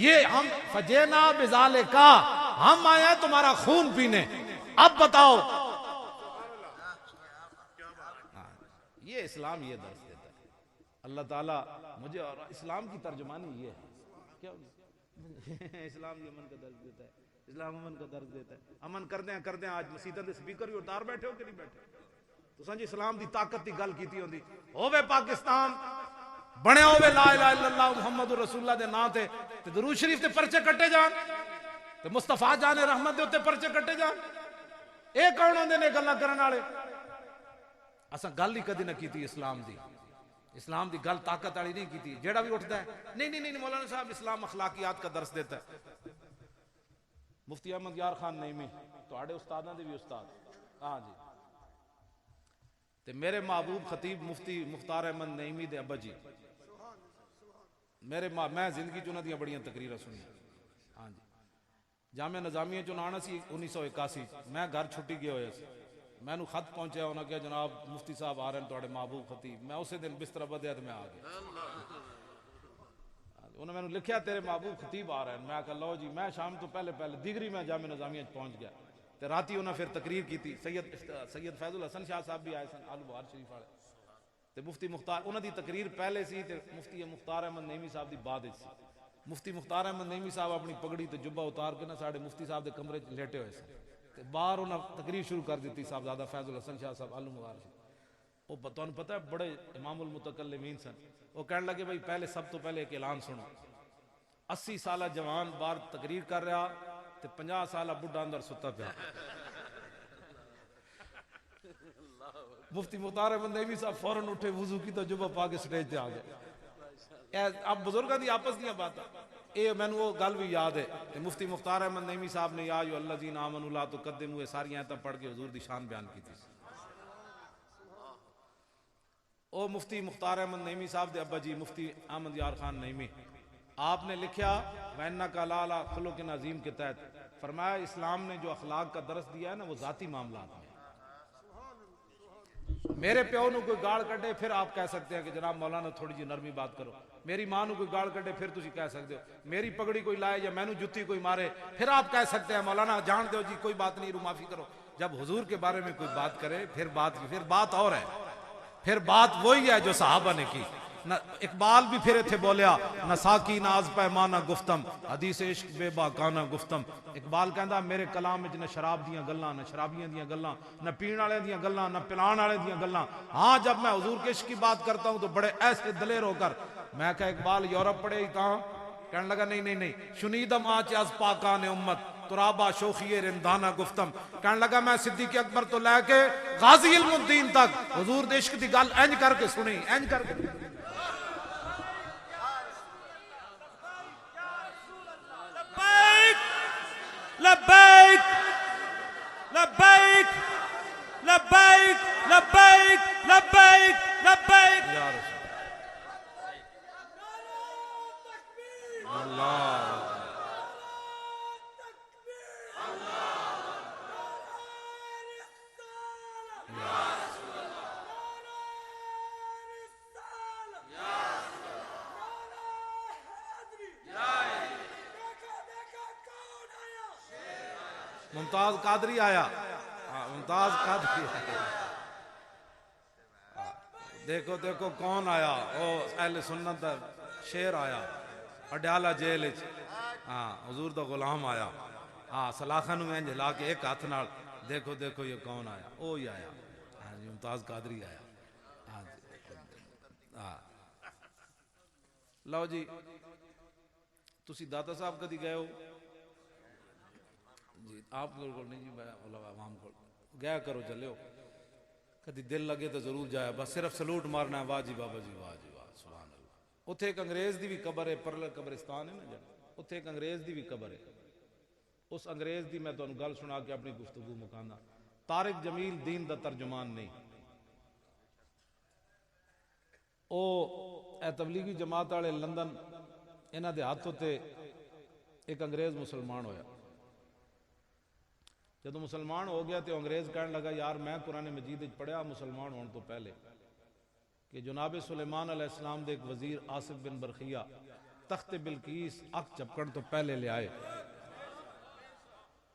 یہ ہم فجینا بذالکا، ہم آئے ہیں تمہارا خون پینے، اب بتاؤ۔ یہ اسلام یہ درس دیتا ہے۔ اللہ تعالیٰ مجھے اور اسلام کی ترجمانی یہ ہے، کیا اسلام یہ امن کا درس دیتا ہے، اسلام امن کا درس دیتا ہے۔ امن کردیں آج مسیطہ دے سپیکر ہی اتار بیٹھے ہو کہ نہیں بیٹھے؟ تو سنجی اسلام دی طاقت دی گل کیتی ہوندی، ہووے پاکستان بنے ہوئے لا الہ الا اللہ محمد رسول اللہ دے نام تے درود شریف تے پرچے کٹے جان، تے مصطفیٰ جان رحمت دے تے پرچے کٹے جان، اے کون ہوندے نے گلاں کرن والے؟ اساں گل ہی کدی نہ کیتی اسلام دی، اسلام دی گل طاقت والی نہیں کیتی۔ جیڑا بھی اٹھتا ہے نہیں مولانا صاحب اسلام اخلاقیات کا درس دیتا ہے۔ مفتی احمد یار خان نعیمی تواڈے استاداں دے بھی استاد، ہاں جی، تے میرے محبوب خطیب مفتی مختار احمد نعیمی دے ابا جی، میں زندگی چ انہاں دیاں بڑیاں تقریراں سنی، ہاں جی، جامعہ نظامیہ چ آنا سی 1981، میں گھر چھٹی گیا ہویا سی، میں نو خط پہنچیا، انہاں کہا جناب مفتی صاحب آ رہے ہیں تواڈے محبوب خطیب، میں اسی دن بستر بدیا تے میں آ گیا، انہوں نے میں نے لکھیا تیرے محبوب خطیب آ رہے ہیں، میں کہا لو جی، میں شام تو پہلے دیگری میں جامعہ نظامیہ پہنچ گیا، تے راتی انہوں نے پھر تقریر کی تھی، سید فیض الحسن شاہ صاحب بھی آئے سن، آل بہار شریف والے، تے مفتی مختار انہوں دی تقریر پہلے سی، تے مفتی مختار احمد نعیمی صاحب دی بعد سی۔ مفتی مختار احمد نعیمی صاحب اپنی پگڑی تے جبہ اتار کے نا ساڑھے مفتی صاحب دے کمرے لیٹے ہوئے سن، تے باہر انہوں نے تقریر شروع کر دیتی، صاحبزادہ فیض الحسن شاہ صاحب آل بہار شریف، وہ تمہیں پتہ ہے بڑے امام المتکلمین سن، وہ کہنے لگے بھائی پہلے سب تو پہلے ایک اعلان سنو، 80 سالہ جوان باہر تقریر کر رہا تے 50 سالہ بڈھا اندر ستا پیا۔ مفتی مختار احمد نعیمی صاحب فوراً اٹھے، وضو کی تو جبہ پا کے سٹیج تے آ گئے۔ اب بزرگاں دی آپس دیاں باتاں، اے میں وہ گل بھی یاد ہے کہ مفتی مختار احمد نعیمی صاحب نے یا ایھا الذین آمنوا لا تقدموا ساری آیتاں پڑھ کے حضور دی شان بیان کی تھی۔ او مفتی مختار احمد نعیمی صاحب دے ابا جی مفتی احمد یار خان نعیمی، آپ نے لکھیا وَإِنَّكَ لَعَلَىٰ خُلُقٍ عَظِيمٍ کے تحت، فرمایا اسلام نے جو اخلاق کا درس دیا ہے نا وہ ذاتی معاملات میں، میرے پیو نو کوئی گاڑ کٹے پھر آپ کہہ سکتے ہیں کہ جناب مولانا تھوڑی جی نرمی بات کرو، میری ماں نو کوئی گاڑ کٹے پھر تسی کہہ سکتے ہو، میری پگڑی کوئی لائے یا میں نو جتی کوئی مارے پھر آپ کہہ سکتے ہیں مولانا جان دو جی کوئی بات نہیں، رو معافی کرو۔ جب حضور کے بارے میں کوئی بات کرے پھر بات اور ہے، پھر بات وہی ہے جو صحابہ نے کی۔ اقبال بھی پھر اتھے بولیا نہ ساکی نہ آز پیمانہ گفتم، حدیث عشق بے باکانہ گفتم۔ اقبال کہندا میرے کلام وچ نہ شراب دیاں گلاں، نہ شرابیاں دیاں گلاں، نہ پین والے دیاں گلاں، نہ پلان والے دیاں گلاں، ہاں جب میں حضور کے عشق کی بات کرتا ہوں تو بڑے ایسے دلیر ہو کر۔ میں کہا اقبال یورپ پڑھے ہی تاں؟ کہنے لگا نہیں، شنیدم آنچ از پاکان امت ترابا شوخی رندانہ گفتم۔ کہنے لگا میں صدیق اکبر تو لے کے غازی علم الدین تک حضور دے عشق دی گل انج کر کے سنی، انج کر کے۔ لبیک لبیک لبیک لبیک لبیک لبیک یا رسول اللہ ممتاز قادری آیا. ممتاز قادری آیا. دیکھو دیکھو کون آیا. او اہل سنت دا شیر آیا اڈیالہ جیل وچ. حضور دا غلام آیا. سلاخاں نوں انج ہلا کے ایک ہاتھ نال دیکھو دیکھو یہ کون آیا. او ہی آیا. جی ممتاز قادری آیا. لو جی تسی داتا صاحب کدی گئے ہو؟ جی آپ کو نہیں جی، میں عوام کو گیا کرو چلے ہو. کدی دل لگے تو ضرور جایا. بس صرف سلوٹ مارنا ہے. واہ جی بابا جی، واہ جی واہ، سبحان اللہ. اتھے ایک انگریز دی بھی قبر ہے، پرلے قبرستان ہے نا جڑا، اتھے ایک انگریز دی بھی قبر ہے. اس انگریز دی میں تانوں گل سنا کے اپنی گفتگو مکانا. طارق جمیل دین دا ترجمان نہیں. او اے تبلیغی جماعت والے لندن انہاں دے ہاتھ تے ایک انگریز مسلمان ہویا. جدو مسلمان ہو گیا تو انگریز کہنے لگا یار میں قرآن مجید پڑھیا مسلمان ہونے تو پہلے کہ جناب سلیمان علیہ السلام دے ایک وزیر آصف بن برخیہ تخت بلقیس اک چپکن تو پہلے لے آئے.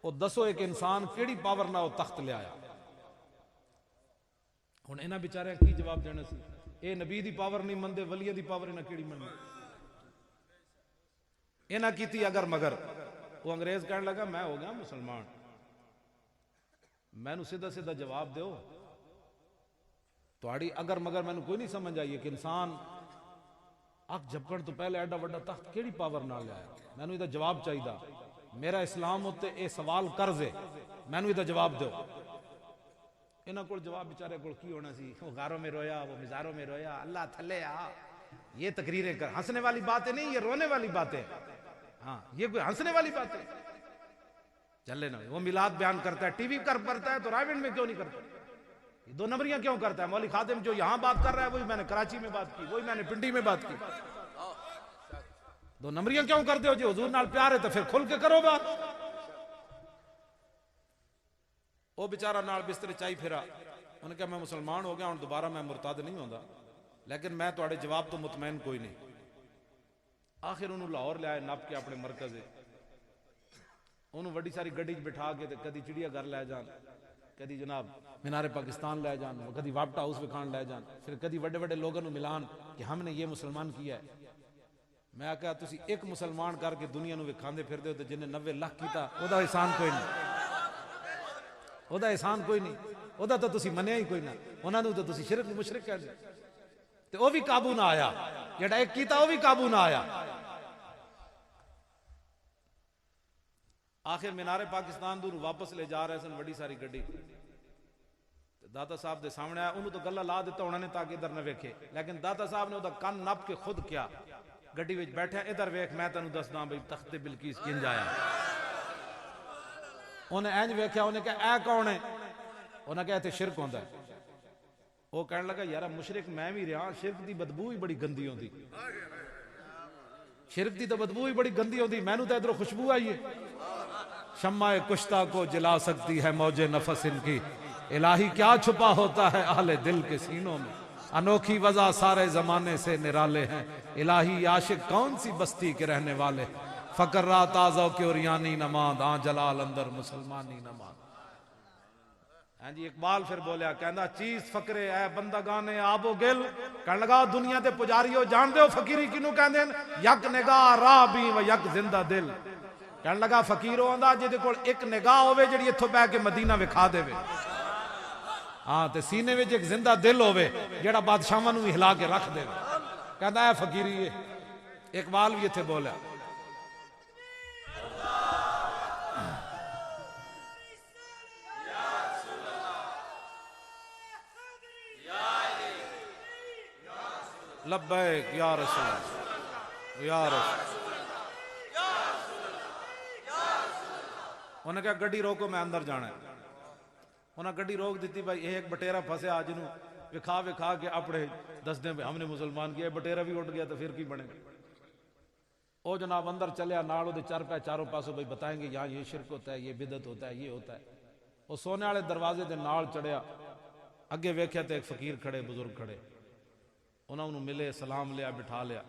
وہ دسو ایک انسان کیڑی پاور نہ وہ تخت لے آیا. ہن انہاں بیچارے کی جواب دینا سی؟ اے نبی دی پاور نہیں مندے، ولی دی پاور انہاں کیڑی مننی؟ انہاں کیتی اگر مگر. وہ انگریز کہنے لگا میں ہو گیا مسلمان، میں نو سیدھا سیدھا جواب دیو. تواڈی اگر مگر میں نو کوئی نہیں سمجھ آئی کہ انسان اک جھپکن تو پہلے ایڈا وڈا تخت کیڑی پاور نال لے آیا. میں نو ایدا جواب چاہیدا. میرا اسلام ہوتے اے سوال قرض ہے، میں نو ایدا جواب دیو. انہاں کول جواب بیچارے کول کی ہونا سی؟ وہ غاروں میں رویا، وہ مزاروں میں رویا، اللہ تھلے آ. یہ تقریریں کر ہنسنے والی باتیں نہیں، یہ رونے والی باتیں. ہاں یہ کوئی ہنسنے والی بات ہے؟ چلے نا. وہ میلاد بیان کرتا ہے ٹی وی کر کرتا ہے تو رائیونڈ میں کیوں نہیں کرتا؟ یہ دو نمبریاں کیوں کرتا ہے؟ مولوی خادم جو یہاں بات کر رہا ہے وہی میں نے کراچی میں بات کی، وہی میں نے پنڈی میں بات کی. دو نمبریاں کیوں کرتے ہو؟ جی حضور نال پیار ہے تو پھر کھل کے کرو بات. وہ بیچارہ نال بستر چائی پھرا. انہوں نے کہا میں مسلمان ہو گیا ہوں، دوبارہ میں مرتد نہیں ہوندا، لیکن میں تواڈے جواب تو مطمئن کوئی نہیں. آخر انہوں لاہور لے آئے نپ کے اپنے مرکز. انہوں وڈی ساری گڈی بٹھا کے کدی چڑیا گھر لے جان، کدی جناب مینار پاکستان لے جان، کدی واپٹا ہاؤس وکھان لے جان، پھر کدی وڈے وڈے لوگوں ملان کہ ہم نے یہ مسلمان کیا ہے. میں کہا تسی ایک مسلمان کر کے دنیا نو وکھاندے پھر دے ہو تے جن نے 90 لاکھ کیتا او دا احسان کوئی نہیں. او دا احسان کوئی نہیں. او دا تو تسی منیا ہی کوئی نہ. انہاں نو تو تسی شرک مشرک کہہ دے. تے او بھی قابو نہ آیا، جڑا ایک کیتا او بھی قابو نہ آیا. آخر مینار پاکستان دور واپس لے جا رہے سن وڈی ساری گڈی. داتا صاحب دے سامنے آیا. انہوں تو گلا لا دیتا انہوں نے تاکہ ادھر نہ ویکھے، لیکن داتا صاحب نے وہ کن نپ کے خود کیا. گڈی وچ بیٹھا ادھر ویکھ میں تینوں دسدا بھئی تخت بلقیس کنج آیا. انہیں اینج ویکھیا. انہیں کہا اے کون ہے؟ انہیں کہا تے شرک ہوندا ہے. وہ کہنے لگا یار مشرک میں بھی رہا، شرک دی بدبو ہی بڑی گندی ہوندی. شرک دی تو بدبو ہی بڑی گندی ہوندی، میں نو تے ادھروں خوشبو آئی ہے. شمع کشتہ کو جلا سکتی ہے موج نفس ان کی، الہی کیا چھپا ہوتا ہے اہل دل کے سینوں میں. انوکھی وضع سارے زمانے سے نرالے ہیں، الہی عاشق کون سی بستی کے رہنے والے. فقر را تازہ کے اوریانی نماند، آن جلال اندر مسلمانی نماند. ہاں جی اقبال پھر بولیا کہندا چیز فقرے اے بندگان آب و گل. کہنے لگا دنیا دے پجاریو جان دیو فقیری کنو کہندے ہیں؟ یک نگاہ راہ بھی و یک زندہ دل. کہنے لگا فقیرو آندا جے دے کول ایک نگاہ ہوے جڑی ایتھوں بہ کے مدینہ وکھا دے وے. ہاں تے سینے وچ ایک زندہ دل ہوے جڑا بادشاہاں نوں ہلا کے رکھ دے. کہندا اے فقیری ہے. اقبال بھی ایتھے بولیا. لبیک یا رسول یا رسول. انہوں نے کہا گڈی روکو میں اندر جانا ہے. انہیں گڈی روک دیتی بھائی یہ ایک بٹیرا پھسیا جنوں وکھا وکھا کے اپنے دس دیں ہم نے مسلمان کیا بٹیرا بھی اٹھ گیا تو پھر کی بنے گا او جناب اندر چلیا نال دے چار پہ چاروں پاسوں بھائی بتائیں گے یہاں یہ شرک ہوتا ہے یہ بدعت ہوتا ہے یہ ہوتا ہے وہ سونے والے دروازے دے نال چڑھیا اگے ویکھیا تے ایک فقیر کھڑے بزرگ کھڑے انہوں نے ملے سلام لیا بٹھا لیا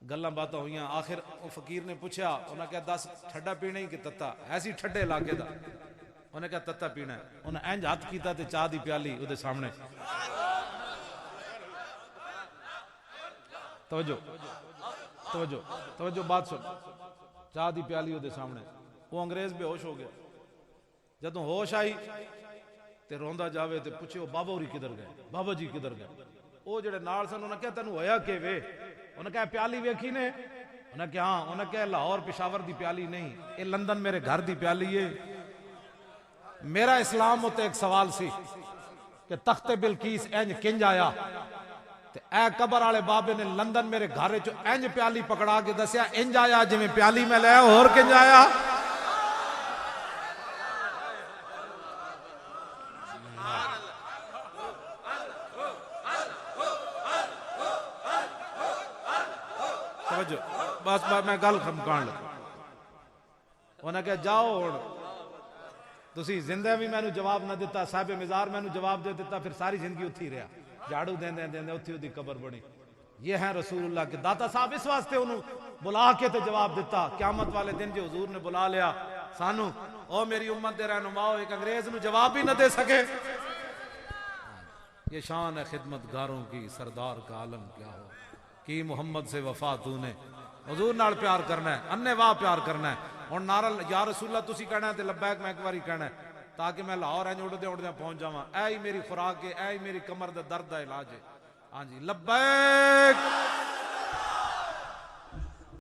گلاں باتاں ہوئیاں آخر فقیر نے پوچھا انہاں کہا دس ٹھڈا پینا ہی کہ تتا ایسی ٹھڈے علاقے دا انہیں کہا تتا پینا ہے انہیں اینج ہاتھ کیتا تے چاہ دی پیالی او دے سامنے توجہ توجہ توجہ بات سن چاہ دی پیالی او دے سامنے وہ انگریز بے ہوش ہو گیا جدوں ہوش آئی تے روندا جاوے تے پوچھے بابا ہوری کدھر گئے بابا جی کدھر گئے او جڑے نال سن انہاں کہا تینوں ہویا کہ وے انہاں کہا پیالی ویکھی نے انہاں کہا ہاں انہاں کہا لاہور پشاور دی پیالی نہیں اے لندن میرے گھر دی پیالی ہے میرا اسلام ہوتے ایک سوال سی کہ تخت بلقیس اینج کنج آیا تے اے قبر والے بابے نے لندن میرے گھر چ اینج پیالی پکڑا کے دسیا انج آیا جویں پیالی میں لے اور کنج آیا بس میں گل مکان لگا انہیں کہا جاؤ ہن تسی زندہ بھی میں نے جواب نہ دیتا صاحب مزار میں نے جواب دے دیتا پھر ساری زندگی اتھی رہا جھاڑو دیں دیں دیں دیں اتھی دی قبر بنی یہ ہیں رسول اللہ کے داتا صاحب اس واسطے انہوں بلا کے تے جواب دیتا قیامت والے دن جو حضور نے بلا لیا سانو او میری امت دے رہنماؤ ایک انگریز نو جواب بھی نہ دے سکے یہ شان ہے خدمت گاروں کی سردار کا عالم کیا ہو کی محمد سے وفا تو نے حضور نال پیار کرنا ہے انے واہ پیار کرنا ہے اور نعرہ یا رسول اللہ تسی کہنا ہے تے لبیک میں ایک باری کہنا ہے تاکہ میں لاہور اینج اڑدے پہنچ جاواں اے ہی میری خوراک ہے اے ہی میری کمر دے درد دا علاج ہے ہاں جی لبیک